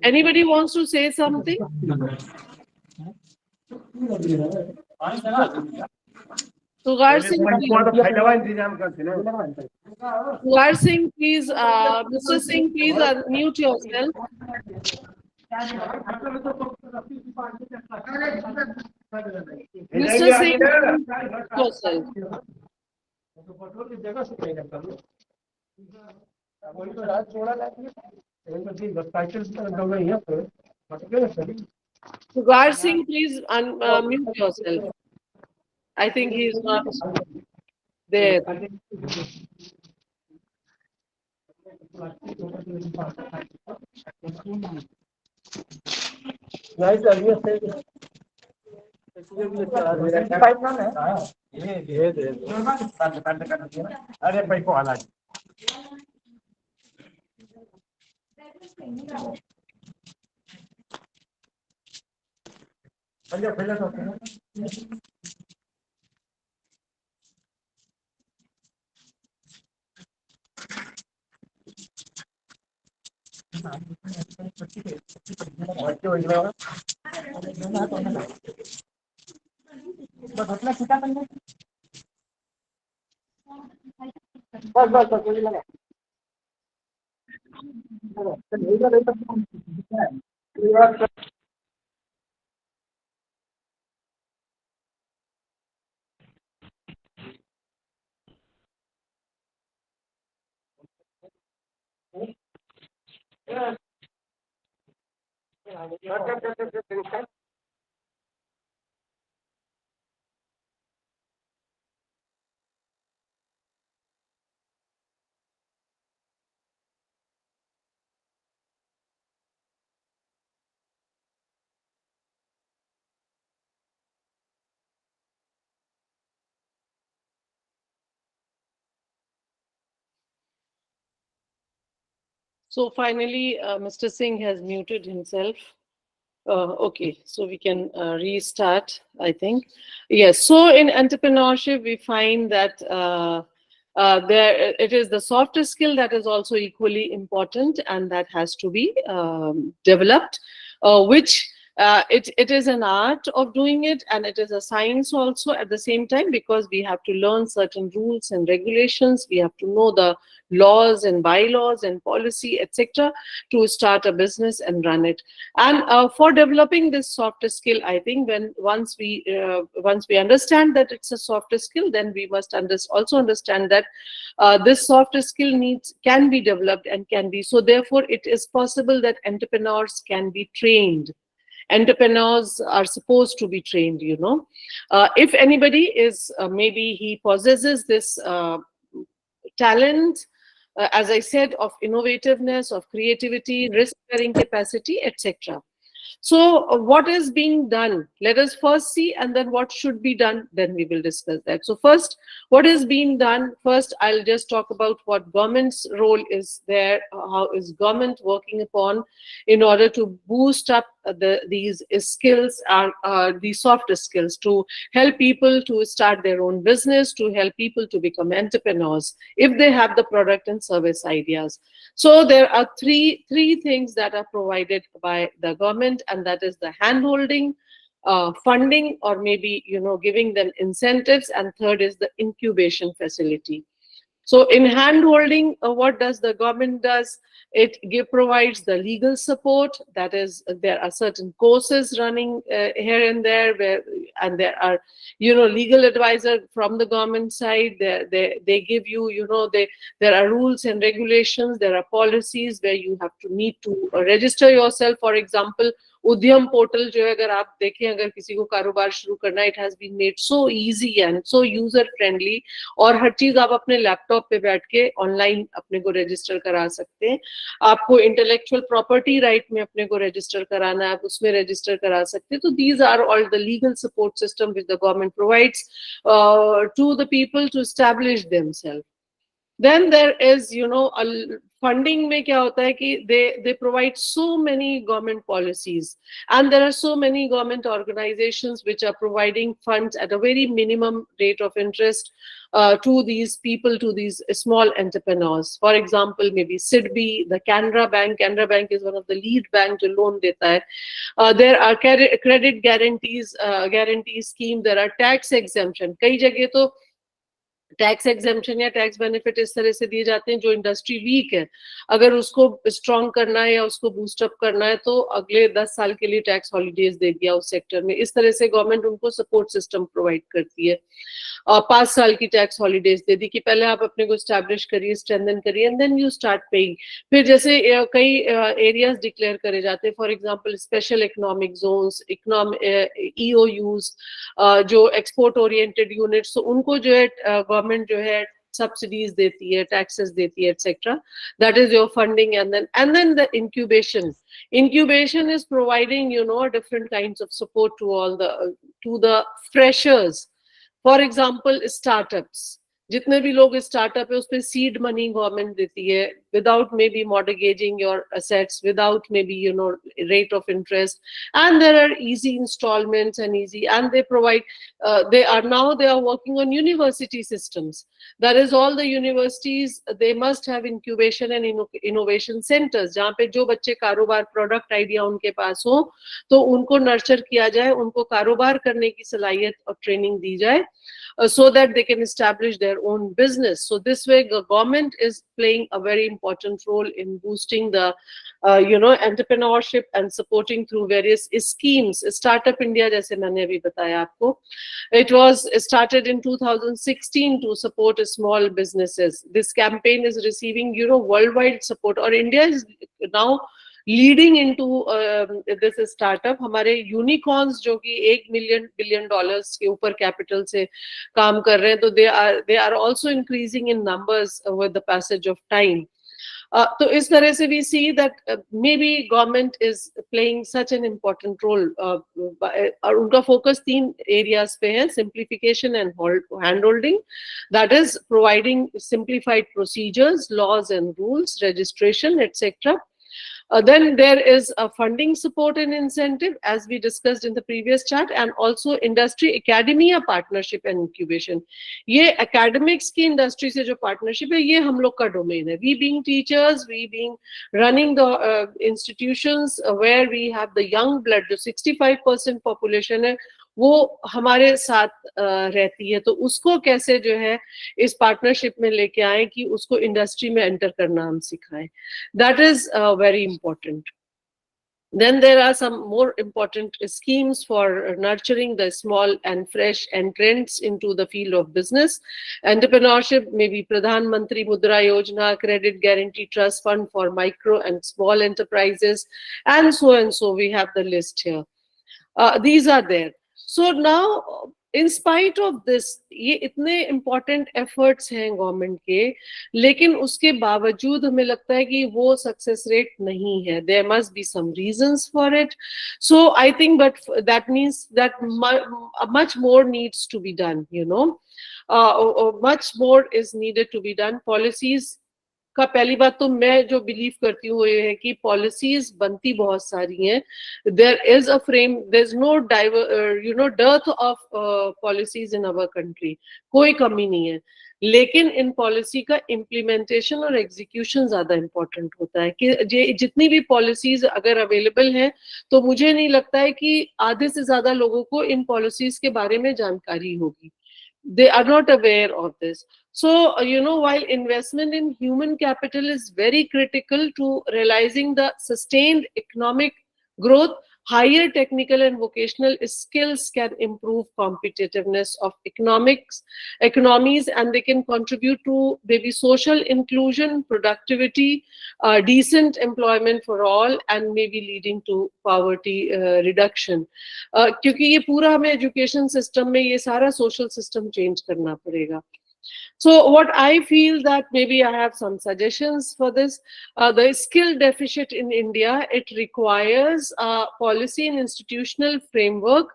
anybody wants to say something? Sugar Singh, Sugar Singh, please, Mr. Singh, please unmute yourself. Mr. Singh, unmute yourself. Sugar Singh, please unmute yourself. I think he is not there. अरे भाई को हालात So finally, Mr. Singh has muted himself. Okay, so we can restart, I think. Yes, so in entrepreneurship, we find that it is the softer skill that is also equally important, and that has to be developed, which it is an art of doing it, and it is a science also at the same time, because we have to learn certain rules and regulations. We have to know the laws and bylaws and policy, etc., to start a business and run it. And for developing this softer skill, I think once we understand that it's a softer skill, then we must also understand that this softer skill can be developed and can be. So therefore, it is possible that entrepreneurs can be trained. Entrepreneurs are supposed to be trained, you know. If anybody is, maybe he possesses this talent, as I said, of innovativeness, of creativity, risk-bearing capacity, etc. So what is being done? Let us first see, and then what should be done, then we will discuss that. So first, what is being done? First, I'll just talk about what government's role is there. How is government working upon in order to boost up these skills, these softer skills, to help people to start their own business, to help people to become entrepreneurs if they have the product and service ideas. So there are three things that are provided by the government, and that is the hand-holding, funding, or maybe, you know, giving them incentives, and third is the incubation facility. So in hand-holding, what does the government does? It provides the legal support. That is, there are certain courses running here and there, and there are, you know, legal advisor from the government side. They give you, you know, there are rules and regulations. There are policies where you have to need to register yourself. For example, उद्यम portal जो है, अगर आप देखें, अगर किसी को कारोबार शुरू करना, it has been made so easy and so user friendly, और हर चीज आप अपने लैपटॉप पे बैठ के ऑनलाइन अपने को रजिस्टर करा सकते हैं. आपको इंटेलेक्चुअल प्रॉपर्टी राइट में अपने को रजिस्टर कराना है, आप उसमें रजिस्टर करा सकते हैं. तो these are all the legal support system which the government provides to the people to establish themselves. Then there is, funding में क्या होता है कि they provide so many government policies, and there are so many government organizations which are providing funds at a very minimum rate of interest to these people, to these small entrepreneurs. For example, maybe SIDBI, the Canara Bank. Canara Bank is one of the lead bank जो loan देता है. There are credit guarantee scheme. There are tax exemption. कई जगह तो tax exemption या tax benefit इस तरह से दिए जाते हैं जो इंडस्ट्री वीक है, अगर उसको स्ट्रॉन्ग करना है या उसको बूस्टअप करना है तो अगले 10 साल के लिए टैक्स हॉलीडेज दे दिया उस सेक्टर में. इस तरह से गवर्नमेंट उनको सपोर्ट सिस्टम प्रोवाइड करती है. 5 साल की टैक्स हॉलीडेज दे दी कि पहले आप अपने को स्टैब्लिश करिए, स्ट्रेंथन करिए, and then you start paying. फिर जैसे कई एरियाज डिक्लेयर करे जाते हैं, for example special economic zones, EOUs, जो एक्सपोर्ट ओरिएंटेड यूनिट्स, तो उनको जो है गवर्नमेंट जो है subsidies देती है, taxes देती है, etc. That is your funding. And then the incubation is providing, different kinds of support to all the freshers. For example, startups. जितने भी लोग स्टार्टअप है उस पे सीड मनी गवर्नमेंट देती है, without maybe mortgaging your assets, without maybe rate of interest, and there are easy installments and they provide. They are working on university systems. That is, all the universities, they must have incubation and innovation centers जहाँ पे जो बच्चे कारोबार product idea उनके पास हो तो उनको nurture किया जाए, उनको कारोबार करने की सलाहियत और ट्रेनिंग दी जाए, so that they can establish their own business. So this way, the government is playing a very important role in boosting the, entrepreneurship and supporting through various schemes. Startup India, जैसे मैंने अभी बताया आपको, it was started in 2016 to support small businesses. This campaign is receiving, worldwide support, और India is now leading into this startup. हमारे unicorns जो कि $1 billion के ऊपर कैपिटल से काम कर रहे हैं, तो they are also increasing in numbers with the passage of time. तो इस तरह से we see that maybe government is playing such an important role. और उनका फोकस 3 एरियाज पे है: simplification and handholding, that is providing simplified procedures, laws and rules, registration, etc. Then there is a funding support and incentive, as we discussed in the previous chat, and also industry academia partnership and incubation. ये academics की industry से जो partnership है, ये हम लोग का domain है. We being teachers, we being running the institutions where we have the young blood, जो 65% population है, वो हमारे साथ रहती है, तो उसको कैसे जो है इस पार्टनरशिप में लेके आए कि उसको इंडस्ट्री में एंटर करना हम सिखाएं. That is very important. Then there are some more important schemes for nurturing the small and fresh entrants into the field of business. Entrepreneurship, maybe Pradhan Mantri Mudra Yojana, Credit Guarantee Trust Fund for micro and small enterprises, and so. We have the list here. These are there. So now, in spite of this, ये इतने important efforts हैं government के, लेकिन उसके बावजूद हमें लगता है कि वो success rate नहीं है. There must be some reasons for it. So I think, but that means that much more needs to be done. Much more is needed to be done. Policies का पहली बात तो मैं जो बिलीव करती हूँ वो ये है कि पॉलिसीज बनती बहुत सारी हैं. There is a frame, there is no dearth of policies in our country, कोई कमी नहीं है, लेकिन इन पॉलिसी का इम्प्लीमेंटेशन और एग्जीक्यूशन ज्यादा इंपॉर्टेंट होता है. कि जितनी भी पॉलिसीज अगर अवेलेबल हैं तो मुझे नहीं लगता है कि आधे से ज्यादा लोगों को इन पॉलिसीज के बारे में जानकारी होगी. They are not aware of this. So, while investment in human capital is very critical to realizing the sustained economic growth, higher technical and vocational skills can improve competitiveness of economies, and they can contribute to maybe social inclusion, productivity, decent employment for all, and maybe leading to poverty reduction. क्योंकि ये पूरा हमें education system में ये सारा social system change करना पड़ेगा. So what I feel that maybe I have some suggestions for this. The skill deficit in India, it requires a policy and institutional framework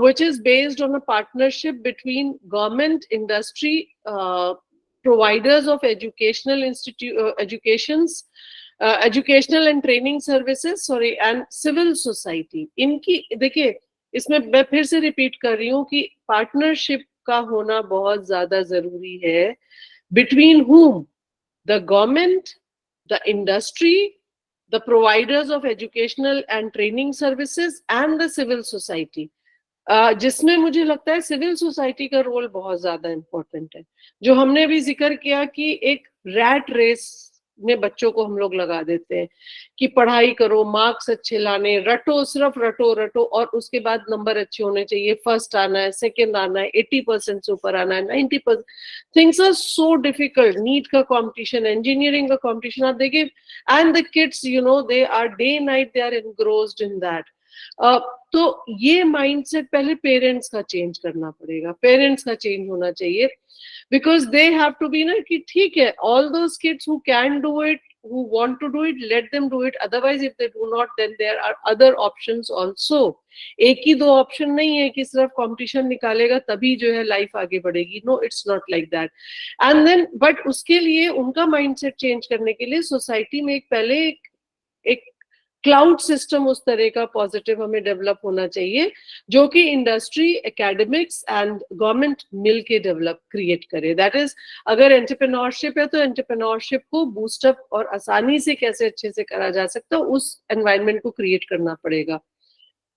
which is based on a partnership between government, industry, providers of educational and training services, sorry, and civil society. इनकी देखिए, इसमें मैं फिर से repeat कर रही हूँ कि पार्टनरशिप का होना बहुत ज्यादा जरूरी है, between whom? The government, the industry, the providers of educational and training services, and the civil society. जिसमें मुझे लगता है सिविल सोसाइटी का रोल बहुत ज्यादा इम्पोर्टेंट है, जो हमने भी जिक्र किया कि एक रैट रेस में बच्चों को हम लोग लगा देते हैं कि पढ़ाई करो, मार्क्स अच्छे लाने, रटो, सिर्फ रटो रटो, और उसके बाद नंबर अच्छे होने चाहिए, फर्स्ट आना है, सेकंड आना है, 80% से ऊपर आना है, 90%. Things are so difficult. NEET का कंपटीशन, इंजीनियरिंग का कंपटीशन आप देखिए, and the kids you know they are day night they are engrossed in that. तो ये माइंडसेट पहले पेरेंट्स का चेंज करना पड़ेगा, पेरेंट्स का चेंज होना चाहिए, because they have to be ना कि ठीक है, all those kids who can do it, who want to do it, let them do it. Otherwise, if they do not, then there are other options also. एक ही दो option नहीं है कि सिर्फ कंपटीशन निकालेगा तभी जो है लाइफ आगे बढ़ेगी. No, it's not like that. And then but उसके लिए उनका माइंडसेट चेंज करने के लिए सोसाइटी में पहले एक क्लाउड सिस्टम उस तरह का पॉजिटिव हमें डेवलप होना चाहिए, जो कि इंडस्ट्री, एकेडमिक्स एंड गवर्नमेंट मिल के डेवलप क्रिएट करे. दैट इज, अगर एंटरप्रेन्योरशिप है तो एंटरप्रेन्योरशिप को बूस्टअप और आसानी से कैसे अच्छे से करा जा सकता है, उस एनवायरनमेंट को क्रिएट करना पड़ेगा.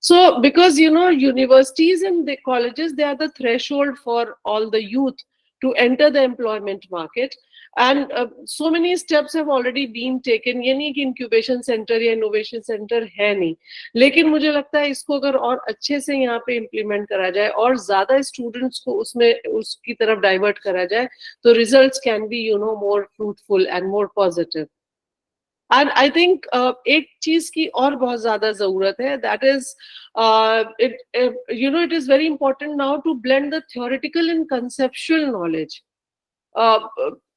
So because you know, universities and the colleges, they are the threshold for all the youth to enter the employment market, and so many steps have already been taken. ये नहीं कि incubation center या innovation center है नहीं, लेकिन मुझे लगता है इसको अगर और अच्छे से यहाँ पे implement करा जाए और ज्यादा students को उसमें उसकी तरफ divert करा जाए, तो results can be, you know, more fruitful and more positive. And I think एक चीज की और बहुत ज्यादा जरूरत है, that is you know, it is very important now to blend the theoretical and conceptual knowledge,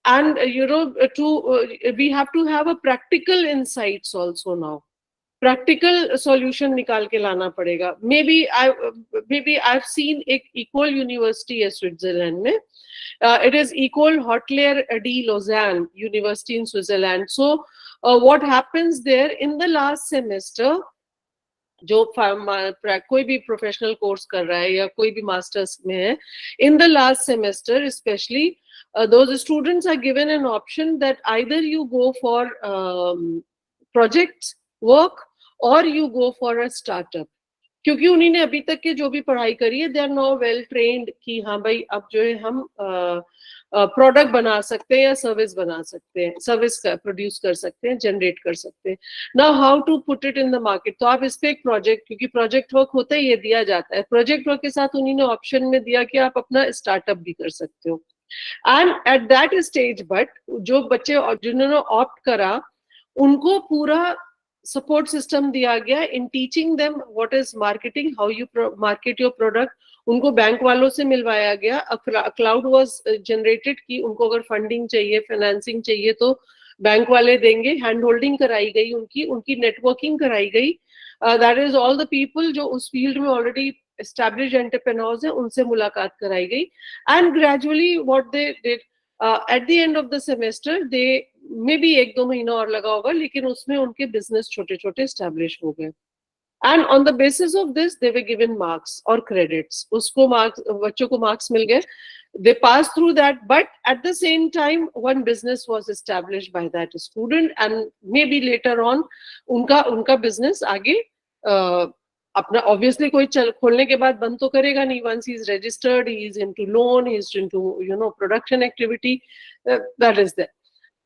and you know, we have to have a practical insights also now. Practical solution निकाल के लाना पड़ेगा. maybe I've seen एक equal university है Switzerland में. It is École Hôtelière de Lausanne University in Switzerland. So what happens there in the last semester, जो कोई भी प्रोफेशनल कोर्स कर रहा है या कोई भी मास्टर्स में है, in the last semester especially, those students are given an option that either you go for project work or you go for a startup. क्योंकि उन्होंने अभी तक के जो भी पढ़ाई करी है, they are now well trained कि हाँ भाई अब जो है हम प्रोडक्ट बना सकते हैं या सर्विस बना सकते हैं, सर्विस प्रोड्यूस कर सकते हैं, जनरेट कर सकते हैं. Now how to put it in the market. तो आप इस पे एक प्रोजेक्ट, क्योंकि प्रोजेक्ट वर्क होता है, ये दिया जाता है. प्रोजेक्ट वर्क के साथ उन्होंने ऑप्शन में दिया कि आप अपना स्टार्टअप भी कर सकते हो. And at that stage, but जो बच्चे जिन्होंने ऑप्ट करा, उनको पूरा support system दिया गया in teaching them what is marketing, how you market your product. उनको बैंक वालों से मिलवाया गया. क्लाउड was generated कि उनको अगर फंडिंग चाहिए, फाइनेंसिंग चाहिए तो बैंक वाले देंगे. हैंड होल्डिंग कराई गई, उनकी नेटवर्किंग कराई गई. That is all the people जो उस फील्ड में ऑलरेडी established entrepreneurs हैं, उनसे मुलाकात कराई गई. And gradually what they did, at the end of the semester, they maybe 1-2 महीना और लगा होगा, लेकिन उसमें उनके बिजनेस छोटे छोटे स्टैब्लिश हो गए. And on the basis of this they were given marks और क्रेडिट्स. उसको मार्क्स, बच्चों को मार्क्स मिल गए, they passed through that, but at the same time one business was established by that student, and maybe later on उनका business आगे अपना, obviously कोई खोलने के बाद बंद तो करेगा नहीं. once he is registered, he is into loan, he is into, you know, production activity, that is there.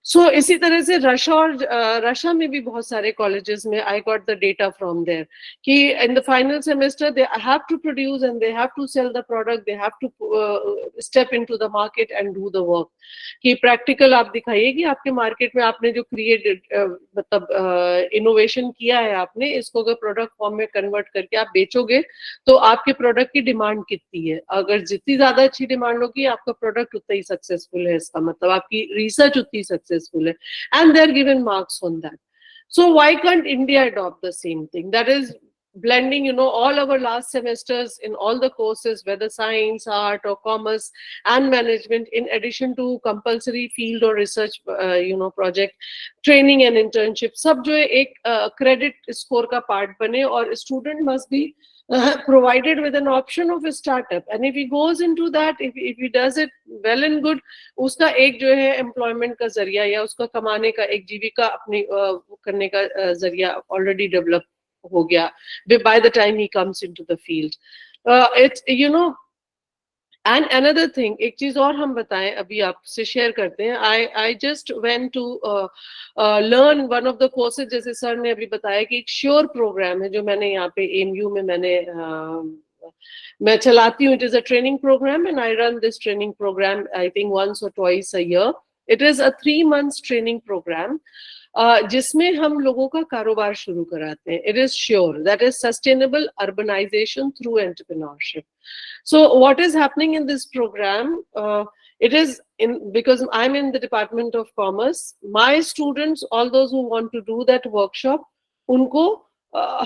So इसी तरह से रशिया में भी बहुत सारे कॉलेजेस में I got the data from there कि in the final semester they have to produce and they have to sell the product, they have to step into the market and do the work. कि practical आप दिखाइए कि आपके market में आपने जो create मतलब इनोवेशन किया है, आपने इसको अगर प्रोडक्ट फॉर्म में कन्वर्ट करके आप बेचोगे तो आपके प्रोडक्ट की डिमांड कितनी है. अगर जितनी ज्यादा अच्छी डिमांड होगी, आपका प्रोडक्ट उतना ही सक्सेसफुल है. इसका मतलब आपकी रिसर्च उतनी सक्सेसफुल है, and they are given marks on that. So why can't India adopt the same thing? That is, blending, you know, all our last semesters in all the courses, whether science, art or commerce and management, in addition to compulsory field or research, you know, project, training and internship, सब जो है एक credit score का part बने, और student must be provided with an option of a startup, and if he goes into that, if he does it well and good, उसका एक जो है employment का जरिया या उसका कमाने का एक जीविका अपनी करने का जरिया already develop हो गया by the time he comes into the field. It's, you know, and another thing, एक चीज और हम बताएं, अभी आपसे शेयर करते हैं. I just went to learn one of the courses, जैसे सर ने अभी बताया कि एक श्योर प्रोग्राम है जो मैंने यहाँ पे AMU में मैं चलाती हूँ. It is a training program and I run this training program I think once or twice a year. It is a 3 months training program जिसमें हम लोगों का कारोबार शुरू कराते हैं. It is sure, that is sustainable urbanization through entrepreneurship. So what is happening in this program, it is because I'm in the Department of Commerce, my students, all those who want to do that workshop, उनको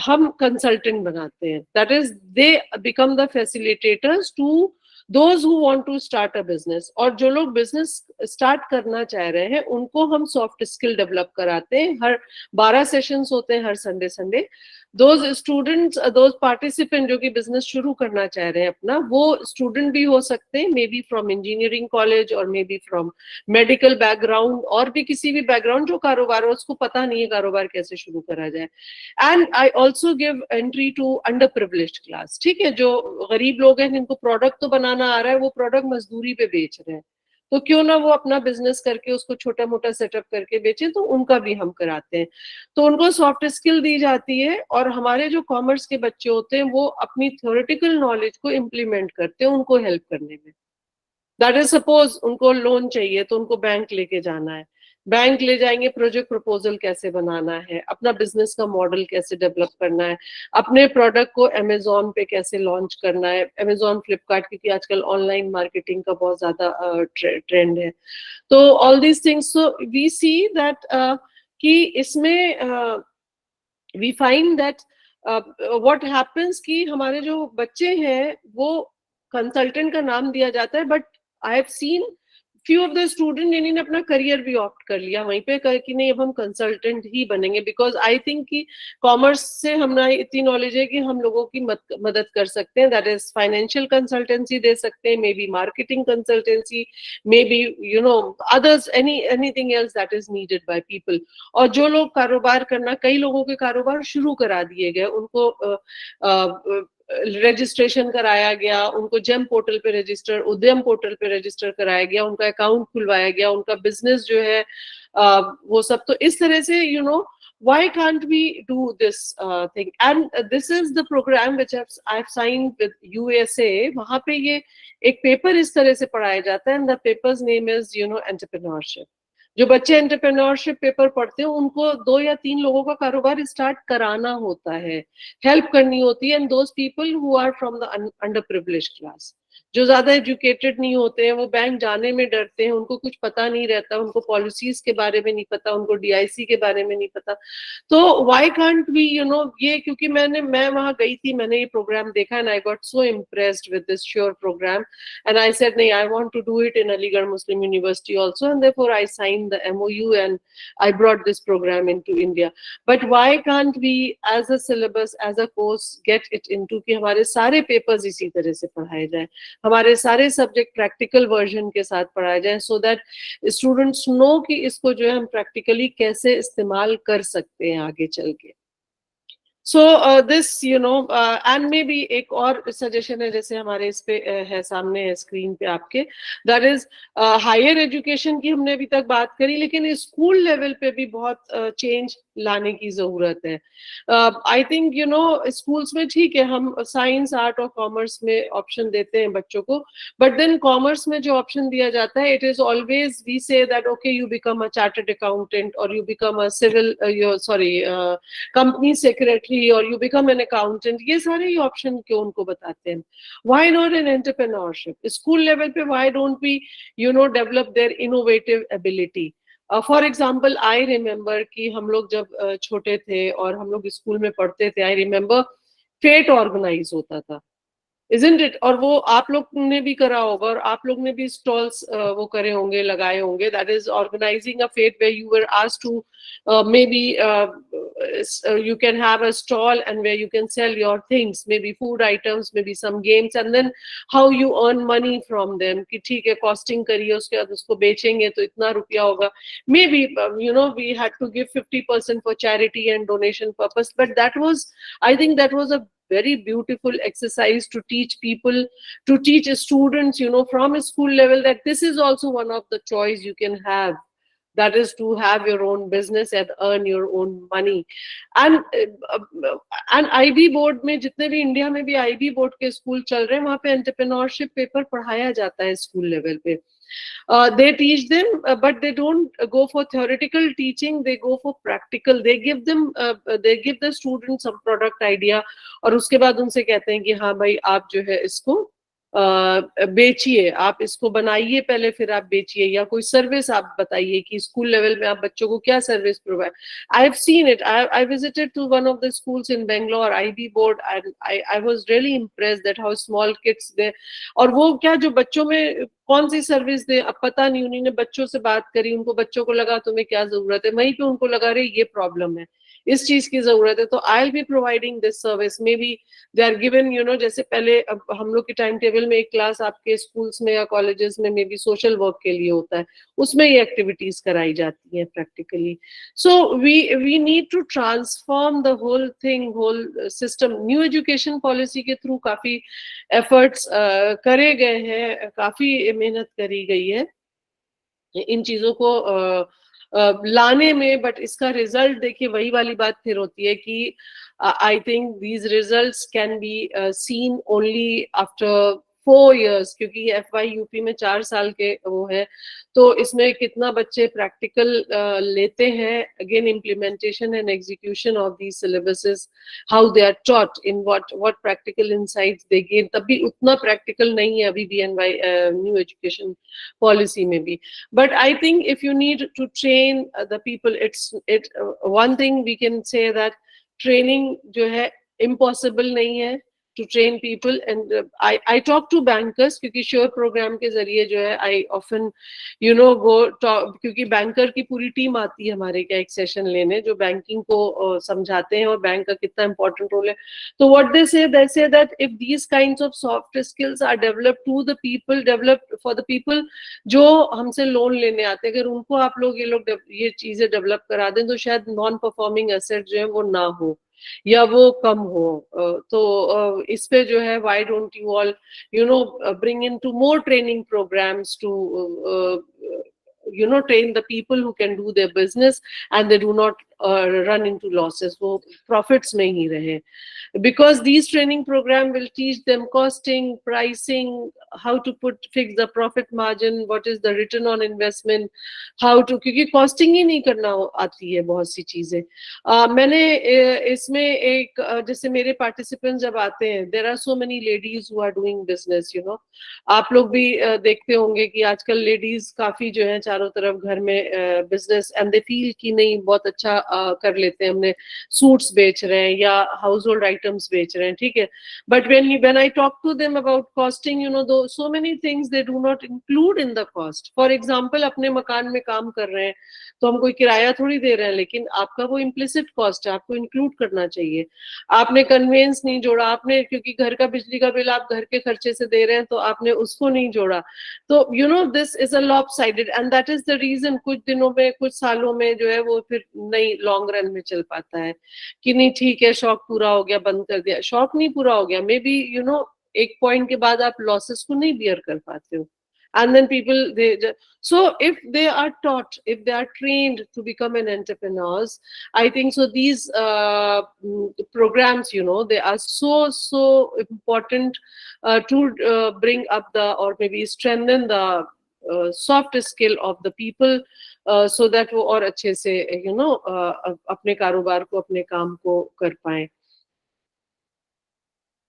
हम consultant बनाते हैं. That is, they become the facilitators to those who want to start a business. और जो लोग business start करना चाह रहे हैं, उनको हम soft skill develop कराते हैं. हर 12 sessions होते हैं हर Sunday. Those students, those participants जो कि business शुरू करना चाह रहे हैं अपना, वो student भी हो सकते हैं, maybe from engineering college or maybe from medical background, और भी किसी भी background जो कारोबार हो, उसको पता नहीं है कारोबार कैसे शुरू करा जाए. And I also give entry to underprivileged class. ठीक है, जो गरीब लोग हैं जिनको product तो बनाना आ रहा है, वो product मजदूरी पे बेच रहे हैं, तो क्यों ना वो अपना बिजनेस करके उसको छोटा मोटा सेटअप करके बेचे, तो उनका भी हम कराते हैं. तो उनको सॉफ्ट स्किल दी जाती है, और हमारे जो कॉमर्स के बच्चे होते हैं वो अपनी थ्योरेटिकल नॉलेज को इम्प्लीमेंट करते हैं उनको हेल्प करने में. दैट इज, सपोज उनको लोन चाहिए तो उनको बैंक लेके जाना है, बैंक ले जाएंगे, प्रोजेक्ट प्रपोजल कैसे बनाना है, अपना बिजनेस का मॉडल कैसे डेवलप करना है, अपने प्रोडक्ट को अमेजोन पे कैसे लॉन्च करना है, अमेजोन, फ्लिपकार्ट, क्योंकि आजकल ऑनलाइन मार्केटिंग का बहुत ज्यादा ट्रेंड है. तो all these things, so we see that कि इसमें we find that what happens कि हमारे जो बच्चे हैं वो कंसल्टेंट का नाम दिया जाता है, but I have scene few of the student इन्होंने अपना करियर भी ऑप्ट कर लिया वहीं पे कि नहीं अब हम कंसल्टेंट ही बनेंगे, बिकॉज आई थिंक कि कॉमर्स से हमारी इतनी नॉलेज है कि हम लोगों की मदद कर सकते हैं. दैट इज फाइनेंशियल कंसल्टेंसी दे सकते हैं, may be marketing consultancy, may be you know others, anything else that is needed by people. और जो लोग कारोबार करना, कई लोगों के कारोबार शुरू करा दिए गए, उनको रजिस्ट्रेशन कराया गया, उनको जेम पोर्टल पे रजिस्टर, उद्यम पोर्टल पे रजिस्टर कराया गया, उनका अकाउंट खुलवाया गया, उनका बिजनेस जो है वो सब. तो इस तरह से you know why can't we do this thing, and this is the program which I've signed with USA. वहां पे ये एक पेपर इस तरह से पढ़ाया जाता है, and the paper's name is entrepreneurship. जो बच्चे एंटरप्रेन्योरशिप पेपर पढ़ते हैं उनको 2 या 3 लोगों का कारोबार स्टार्ट कराना होता है, हेल्प करनी होती है, and those people who are from the underprivileged class. जो ज्यादा एजुकेटेड नहीं होते हैं, वो बैंक जाने में डरते हैं, उनको कुछ पता नहीं रहता, उनको पॉलिसीज के बारे में नहीं पता, उनको DIC के बारे में नहीं पता. तो व्हाई कांट वी ये, क्योंकि मैं वहां गई थी, मैंने ये प्रोग्राम देखा, and I got so impressed with this sure programme, and I said नहीं, I want to do it in Aligarh Muslim University also, and therefore I signed the MOU and I brought this program into India. But why can't we as a syllabus, as a course, get it into कि हमारे सारे papers इसी तरह से पढ़ाए जाए, हमारे सारे सब्जेक्ट प्रैक्टिकल वर्जन के साथ पढ़ाए जाए, सो दैट स्टूडेंट्स नो कि इसको जो है हम प्रैक्टिकली कैसे इस्तेमाल कर सकते हैं आगे चल के. So this and maybe एक और सजेशन है, जैसे हमारे इस पे है, सामने है स्क्रीन पे आपके, that is हायर एजुकेशन की हमने अभी तक बात करी, लेकिन स्कूल लेवल पे भी बहुत चेंज लाने की जरूरत है. आई थिंक स्कूल्स में ठीक है हम साइंस, आर्ट और कॉमर्स में ऑप्शन देते हैं बच्चों को, बट देन कॉमर्स में जो ऑप्शन दिया जाता है, it is always we say that okay you become a chartered accountant, और you become a civil company secretary, or you become an accountant. ये सारे ही ऑप्शन क्यों उनको बताते हैं? Why not an entrepreneurship? School level पे why don't we develop their innovative ability? For example I remember कि हम लोग जब छोटे थे और हम लोग स्कूल में पढ़ते थे, आई रिमेम्बर फेट ऑर्गेनाइज होता था, isn't it? और वो आप लोग ने भी करा होगा, और आप लोग ने भी स्टॉल्स वो करे होंगे, लगाए होंगे. That is organizing a fete where you were asked to maybe you can have a stall and where you can sell your things, maybe food items, maybe some games, and then how you earn money from them. कि ठीक है, costing करिए, उसके बाद उसको बेचेंगे तो इतना रुपया होगा. Maybe we had to give 50% for charity and donation purpose, but that was, I think that was a very beautiful exercise to teach people, to teach students, from a school level, that this is also one of the choice you can have, that is to have your own business and earn your own money. And IB board में, जितने भी India में भी IB board के school चल रहे हैं, वहां पे एंटरप्रेन्योरशिप पेपर पढ़ाया जाता है स्कूल लेवल पे. They teach them, but they don't go for theoretical teaching. They go for practical. They give the students some product idea, और उसके बाद उनसे कहते हैं कि हाँ भाई, आप जो है इसको बेचिए, आप इसको बनाइए पहले, फिर आप बेचिए, या कोई सर्विस आप बताइए कि स्कूल लेवल में आप बच्चों को क्या service provide. I have seen it. I visited to one of the schools in Bangalore, IB board, and I was really impressed that how small kids they, और वो क्या, जो बच्चों में कौन सी सर्विस दे, अब पता नहीं. उन्होंने बच्चों से बात करी, उनको बच्चों को लगा तुम्हें क्या जरूरत है, वहीं पे उनको लगा रहे ये प्रॉब्लम है, इस चीज की जरूरत है, तो I will be providing this service. Maybe they are given, जैसे पहले, अब हम लोग के टाइम टेबल में एक क्लास आपके स्कूल्स में या कॉलेजेस में मे बी सोशल वर्क के लिए होता है, उसमें ये एक्टिविटीज कराई जाती हैं practically. So we need to transform the whole thing, whole system. New education policy के थ्रू काफी एफर्ट्स करे गए हैं, काफी मेहनत करी गई है इन चीजों को लाने में, बट इसका रिजल्ट देखिए, वही वाली बात फिर होती है कि I think these results can be seen only after 4 years, क्योंकि FY UP में 4 साल के वो है, तो इसमें कितना बच्चे प्रैक्टिकल लेते हैं. Again, implementation and execution of the syllabuses, how they are taught, in what practical insights they gain, तब भी उतना प्रैक्टिकल नहीं है अभी भी न्यू एजुकेशन पॉलिसी में भी. But I think if you need to train the people, one thing we can say that training जो है impossible नहीं है to train people. And I talk to bankers, क्योंकि श्योर प्रोग्राम के जरिए जो है I often go talk, क्योंकि बैंकर की पूरी टीम आती है हमारे क्या एक सेशन लेने, जो बैंकिंग को समझाते हैं और बैंक का कितना इंपॉर्टेंट रोल है. तो what they say that if these kinds of soft skills are developed to the people, developed for the people जो हमसे लोन लेने आते हैं, अगर उनको आप लोग ये चीजें डेवलप करा दें, तो शायद नॉन परफॉर्मिंग एसेट जो है वो ना हो, या वो कम हो. तो इस पे जो है, why don't you all bring into more training programs to train the people who can do their business and they do not run into losses, वो profits में ही रहे. Because these training program will teach them costing, pricing, how to fix the profit margin, what is the return on investment, how to, क्योंकि costing ही नहीं करना आती है बहुत सी चीजें. मैंने इसमें एक जैसे मेरे participants जब आते हैं, there are so many ladies who are doing business, आप लोग भी देखते होंगे कि आजकल ladies काफी जो है चारों तरफ घर में business, and they feel कि नहीं बहुत अच्छा कर लेते हैं, हमने सूट्स बेच रहे हैं या हाउस होल्ड आइटम्स बेच रहे हैं, ठीक है. But when I talk to them about costing, so many things they do not include in the cost. For example, अपने मकान में काम कर रहे हैं तो हम कोई किराया थोड़ी दे रहे हैं, लेकिन आपका वो इम्प्लिसिट कॉस्ट है, आपको इंक्लूड करना चाहिए. आपने कन्वेंस नहीं जोड़ा, आपने, क्योंकि घर का बिजली का बिल आप घर के खर्चे से दे रहे हैं, तो आपने उसको नहीं जोड़ा. तो this is a lopsided, and that is the reason कुछ दिनों में, कुछ सालों में जो है वो फिर नहीं लॉन्ग रन में चल पाता है कि नहीं ठीक है, शौक पूरा हो गया, बंद कर दिया. शौक नहीं पूरा हो गया, मे बी एक पॉइंट के बाद आप लॉसेस को नहीं बियर कर पाते हो. And then people, so if they are taught, if they are trained to become an entrepreneurs, I think so these programs, they are so important to bring up or maybe strengthen the soft skill of the people, so that वो और अच्छे से अपने कारोबार को, अपने काम को कर पाए.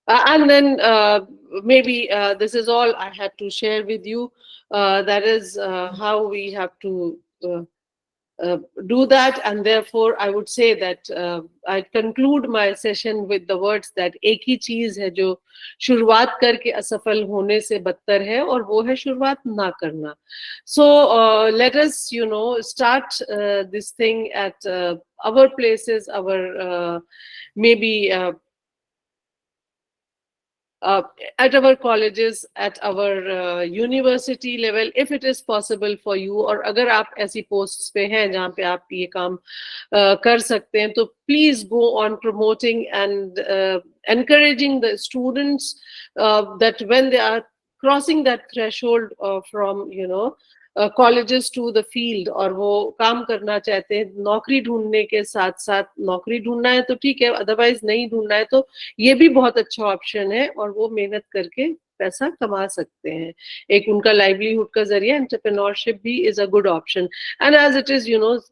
And then maybe this is all I had to share with you. That is how we have to do that, and therefore I would say that I conclude my session with the words that एक ही चीज है जो शुरुआत करके असफल होने से बदतर है, और वो है शुरुआत ना करना. So let us, start this thing at our places, our maybe at our colleges, at our university level, if it is possible for you. और अगर आप ऐसी posts पे हैं जहाँ पे आप ये काम कर सकते हैं, तो please go on promoting and encouraging the students that when they are crossing that threshold from colleges to the field, और वो काम करना चाहते हैं, नौकरी ढूंढने के साथ साथ, नौकरी ढूंढना है तो ठीक है, अदरवाइज नहीं ढूंढना है तो ये भी बहुत अच्छा ऑप्शन है, और वो मेहनत करके पैसा कमा सकते हैं. एक उनका लाइवलीहुड का जरिया एंटरप्रेन्योरशिप भी is a good option. And as it is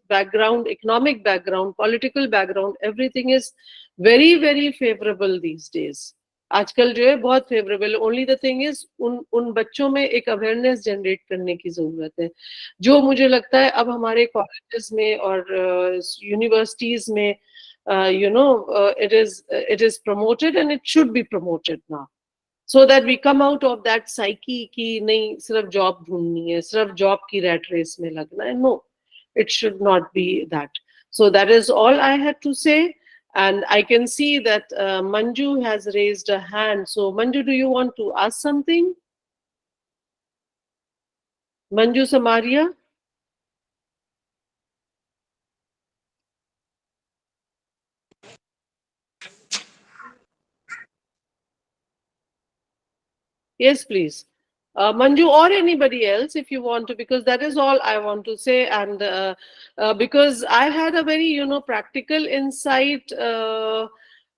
background, economic background, political background, everything is very very favourable these days. आजकल जो है बहुत favourable. Only the thing is उन बच्चों में एक अवेयरनेस जनरेट करने की जरूरत है, जो मुझे लगता है अब हमारे कॉलेजेस में और यूनिवर्सिटीज में it is promoted, and it should be promoted now, so that we come out of that psyche कि नहीं सिर्फ जॉब ढूंढनी है, सिर्फ जॉब की रैट रेस में लगना है. No, it should not be that. So that is all I had to say. And I can see that Manju has raised a hand. So Manju, do you want to ask something? Manju Samaria? Yes, please. Manju, or anybody else, if you want to, because that is all I want to say. And because I had a very, practical insight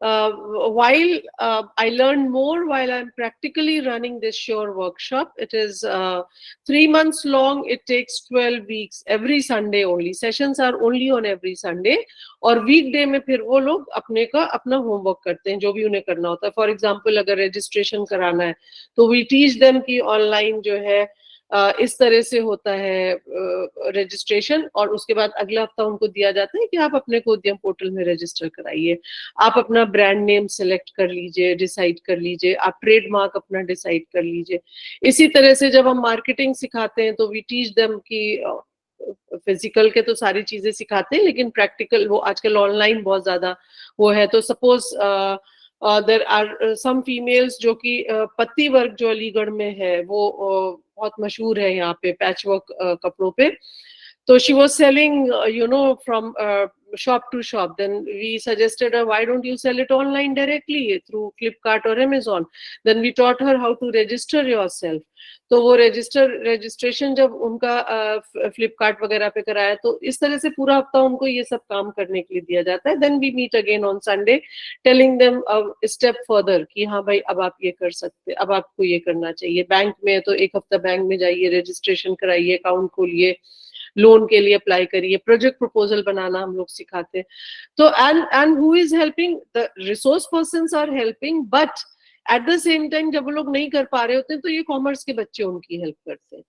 while I learned more while I'm practically running this Sure workshop. It is 3 months long. It takes 12 weeks, every Sunday only. Sessions are only on every Sunday. और वीकडे में फिर वो लोग अपना homework करते हैं, जो भी उन्हें करना होता है. फॉर एग्जांपल अगर रजिस्ट्रेशन कराना है तो वी टीच देम कि ऑनलाइन जो है इस तरह से होता है रजिस्ट्रेशन, और उसके बाद अगला हफ्ता उनको दिया जाता है कि आप अपने को उद्यम पोर्टल में रजिस्टर कराइए, आप अपना ब्रांड नेम सेलेक्ट कर लीजिए, डिसाइड कर लीजिए, आप ट्रेडमार्क अपना डिसाइड कर लीजिए. इसी तरह से जब हम मार्केटिंग सिखाते हैं तो वी टीच देम कि फिजिकल के तो सारी चीजें सिखाते हैं, लेकिन प्रैक्टिकल वो आजकल ऑनलाइन बहुत ज्यादा वो है. तो suppose there are some females जो कि पत्ती वर्क जो अलीगढ़ में है वो बहुत मशहूर है यहाँ पे पैच वर्क कपड़ों पे. So she was selling, from shop to shop. Then we suggested her, why don't you sell it online directly through Flipkart or Amazon? Then we taught her how to register yourself. तो वो registration जब उनका Flipkart वगैरह पे कराया, तो इस तरह से पूरा हफ्ता उनको ये सब काम करने के लिए दिया जाता है. Then we meet again on Sunday, telling them a step further कि हाँ भाई अब आप ये कर सकते, अब आपको ये करना चाहिए. बैंक में तो एक हफ्ता बैंक में जाइए, रजिस्ट्रेशन कराइए, अकाउंट खोलिए, लोन के लिए अप्लाई करिए, प्रोजेक्ट प्रपोजल बनाना हम लोग सिखाते हैं. तो and who is helping, the resource persons are helping, but at the same time जब वो लोग नहीं कर पा रहे होते हैं तो ये कॉमर्स के बच्चे उनकी हेल्प करते हैं.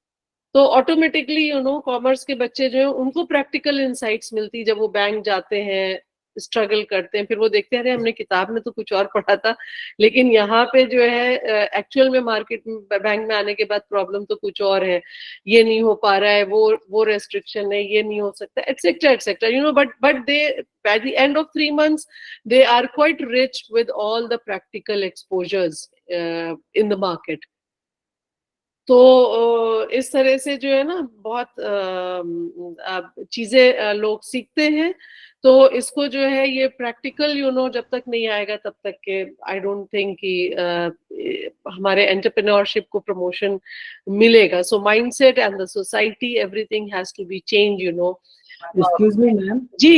तो ऑटोमेटिकली कॉमर्स के बच्चे जो है उनको प्रैक्टिकल इंसाइट्स मिलती है. जब वो बैंक जाते हैं, स्ट्रगल करते हैं, फिर वो देखते हैं अरे हमने किताब में तो कुछ और पढ़ा था, लेकिन यहाँ पे जो है एक्चुअल में मार्केट में बैंक में आने के बाद प्रॉब्लम तो कुछ और है, ये नहीं हो पा रहा है, वो रेस्ट्रिक्शन है, ये नहीं हो सकता, etcetera etcetera. But they by the end of 3 months they are quite rich with all the practical exposures in the market. तो इस तरह से जो है ना बहुत चीजें लोग सीखते हैं. तो इसको जो है ये प्रैक्टिकल जब तक नहीं आएगा तब तक के आई डोंट थिंक कि हमारे एंटरप्रेन्योरशिप को प्रमोशन मिलेगा. So mindset and the society, everything has to be change. Excuse me, ma'am. जी,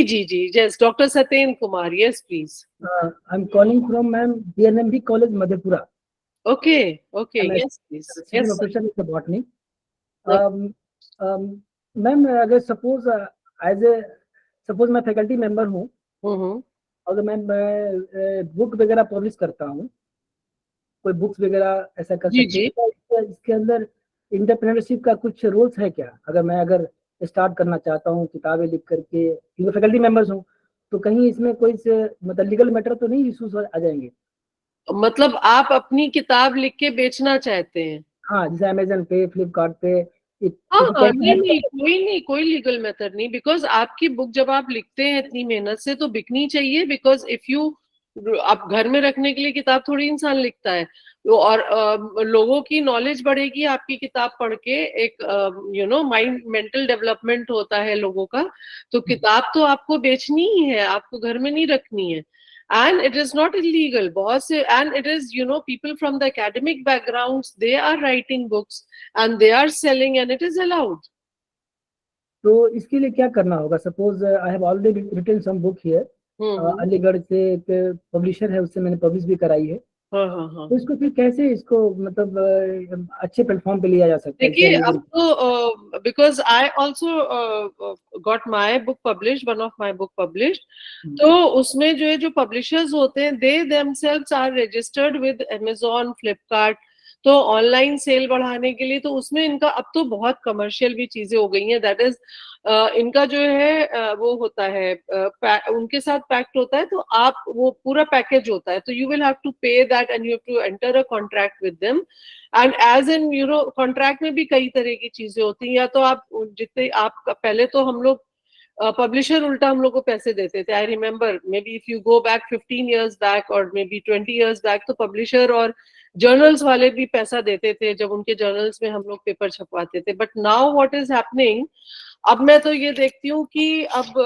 yes, Dr. Saten Kumar, yes, please. I'm calling from, ma'am, DNMB College, Madhepura. Okay, yes, please. Yes, Professor is the botany. Ma'am, अगर suppose suppose मैं faculty member हूँ, अगर मैं book वगैरह publish करता हूँ, कोई बुक्स वगैरह ऐसा कर सकते हैं, इसके अंदर एंटरप्रेन्योरशिप का कुछ रूल्स है क्या? अगर स्टार्ट करना चाहता हूँ किताबें लिख करके, क्योंकि फैकल्टी मेंबर्स हूँ, तो कहीं इसमें कोई मतलब लीगल मैटर तो नहीं इश्यूज आ जाएंगे? मतलब आप अपनी किताब लिख के बेचना चाहते हैं? हाँ, जैसे अमेजन पे, फ्लिपकार्ट पे, क्योंकि हाँ, कैसे नहीं है। नहीं, कोई लीगल मेथड नहीं, बिकॉज आपकी बुक जब आप लिखते हैं इतनी मेहनत से तो बिकनी चाहिए, बिकॉज इफ यू, आप घर में रखने के लिए किताब थोड़ी इंसान लिखता है। और लोगों की नॉलेज बढ़ेगी आपकी किताब पढ़ के, एक माइंड मेंटल डेवलपमेंट होता है लोगों का। तो किताब तो आपको बेचनी ही है, आपको घर में नहीं रखनी है। And it is not illegal, बहुत से, and it is, people from the academic backgrounds, they are writing books and they are selling and it is allowed. तो इसके लिए क्या करना होगा? Suppose I have already written some book here, hmm. Aligarh से एक पब्लिशर है, उससे मैंने पब्लिश भी कराई है। हाँ हाँ हाँ। तो इसको फिर कैसे इसको मतलब अच्छे प्लेटफॉर्म पे लिया जा सकता है? देखिए, अब तो because I also got my book publish, one of my book publish, तो उसमें जो है, जो पब्लिशर्स होते हैं, they themselves are registered with Amazon, Flipkart. तो ऑनलाइन सेल बढ़ाने के लिए तो उसमें इनका अब तो बहुत कमर्शियल भी चीजें हो गई हैं, दैट इज इनका जो है वो होता है, उनके साथ पैक्ट होता है, तो आप वो पूरा पैकेज होता है, तो you will have to pay that and you have to enter a contract with them. And as in contract में भी कई तरह की चीजें होती हैं, या तो आप जितने आप पहले तो हम लोग पब्लिशर उल्टा हम लोग को पैसे देते थे। I remember, may be if you go back 15 years back और मे बी 20 years बैक, तो पब्लिशर और जर्नल्स वाले भी पैसा देते थे जब उनके जर्नल्स में हम लोग पेपर छपवाते थे। But now what is happening, अब मैं तो ये देखती हूँ कि अब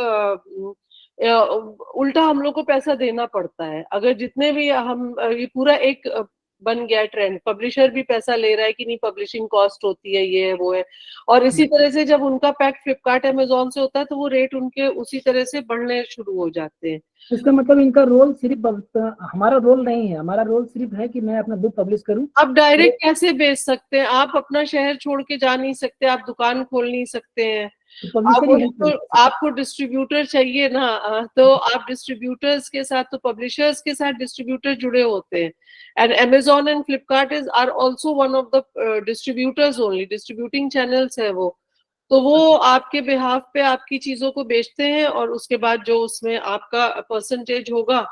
उल्टा हम लोग को पैसा देना पड़ता है। अगर जितने भी हम ये पूरा एक बन गया ट्रेंड, पब्लिशर भी पैसा ले रहा है कि नहीं, पब्लिशिंग कॉस्ट होती है, ये है वो है। और इसी तरह से जब उनका पैक फ्लिपकार्ट अमेजोन से होता है तो वो रेट उनके उसी तरह से बढ़ने शुरू हो जाते हैं। इसका मतलब इनका रोल सिर्फ हमारा रोल नहीं है, हमारा रोल सिर्फ है कि मैं अपना बुक पब्लिश करूं। आप डायरेक्ट कैसे बेच सकते हैं? आप अपना शहर छोड़ के जा नहीं सकते, आप दुकान खोल नहीं सकते हैं। तो पब्लिशर ही हेल्प आपको डिस्ट्रीब्यूटर चाहिए ना, तो आप डिस्ट्रीब्यूटर्स के साथ, तो पब्लिशर्स के साथ डिस्ट्रीब्यूटर जुड़े होते हैं। And Amazon and Flipkart is are also one of the distributors, only distributing channels है वो। तो वो आपके बिहाफ पे आपकी चीजों को बेचते हैं, और उसके बाद जो उसमें आपका परसेंटेज होगा,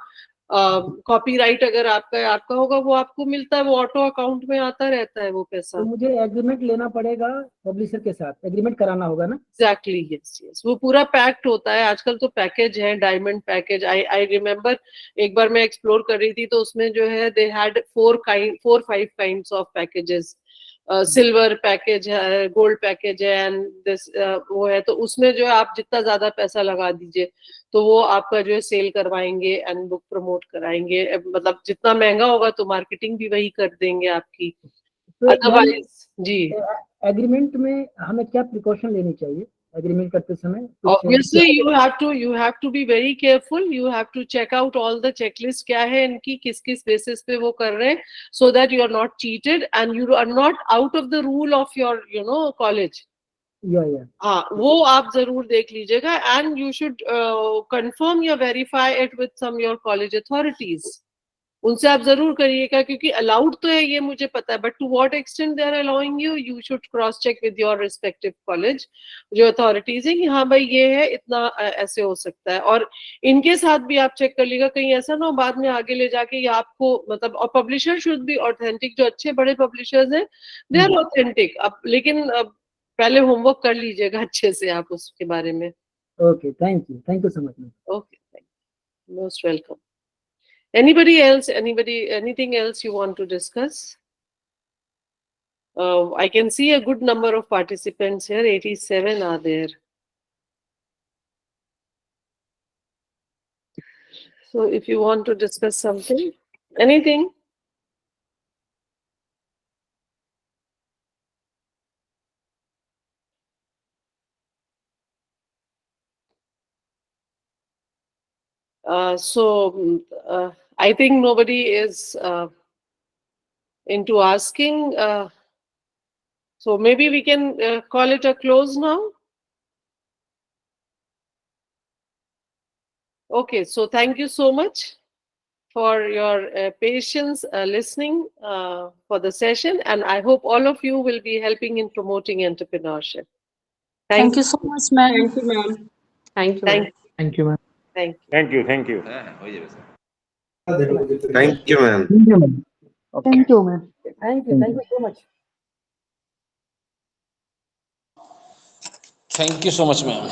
कॉपीराइट अगर आपका होगा, वो आपको मिलता है, वो ऑटो अकाउंट में आता रहता है वो पैसा। तो मुझे एग्रीमेंट लेना पड़ेगा पब्लिशर के साथ, एग्रीमेंट कराना होगा ना? एग्जैक्टली, यस यस, वो पूरा पैक्ड होता है। आजकल तो पैकेज है, डायमंड पैकेज। आई रिमेम्बर, एक बार मैं एक्सप्लोर कर रही थी तो उसमें जो है, they had 4-5 kinds of packages. Silver package है, गोल्ड पैकेज है, एंड दिस वो है। तो उसमें जो है आप जितना ज्यादा पैसा लगा दीजिए, तो वो आपका जो है सेल करवाएंगे एंड बुक प्रमोट कराएंगे। मतलब जितना महंगा होगा तो मार्केटिंग भी वही कर देंगे आपकी। तो मैम, अदरवाइज जी, एग्रीमेंट में हमें क्या प्रिकॉशन लेनी चाहिए एग्रीमेंट करते समय? obviously you have to be very careful, you have to check out all the checklist क्या है इनकी, किस किस बेसिस पे वो कर रहे हैं, so that you are not cheated and you are not out of the rule of your college। या हाँ, वो आप जरूर देख लीजिएगा, एंड यू शुड कंफर्म या verify it with some your college authorities. उनसे आप जरूर करिएगा, क्योंकि अलाउड तो है ये मुझे पता है, but to what extent they are allowing you, you should cross check with your respective college जो अथॉरिटीज है, कि हाँ भाई ये है, इतना ऐसे हो सकता है। और इनके साथ भी आप चेक कर लीजिएगा, कहीं ऐसा ना हो बाद में आगे ले जाके ये आपको, मतलब, और पब्लिशर शुड बी ऑथेंटिक। जो अच्छे बड़े पब्लिशर्स हैं, दे आर ऑथेंटिक। अब लेकिन पहले होमवर्क कर लीजिएगा अच्छे से आप उसके बारे में। Okay, thank you so much ma'am. Okay, most welcome. Anybody else? Anything else you want to discuss? I can see a good number of participants here. 87 are there. So if you want to discuss something, anything? I think nobody is into asking. So maybe we can call it a close now. Okay, so thank you so much for your patience listening for the session, and I hope all of you will be helping in promoting entrepreneurship. Thank you so much, ma'am. Thank you, ma'am. Thank you. Thank you, ma'am. Thank you. Thank you. Thank you. Thank you, ma'am. Thank you, ma'am. Thank you, ma'am. Thank you. Thank you so much. Thank you so much, ma'am.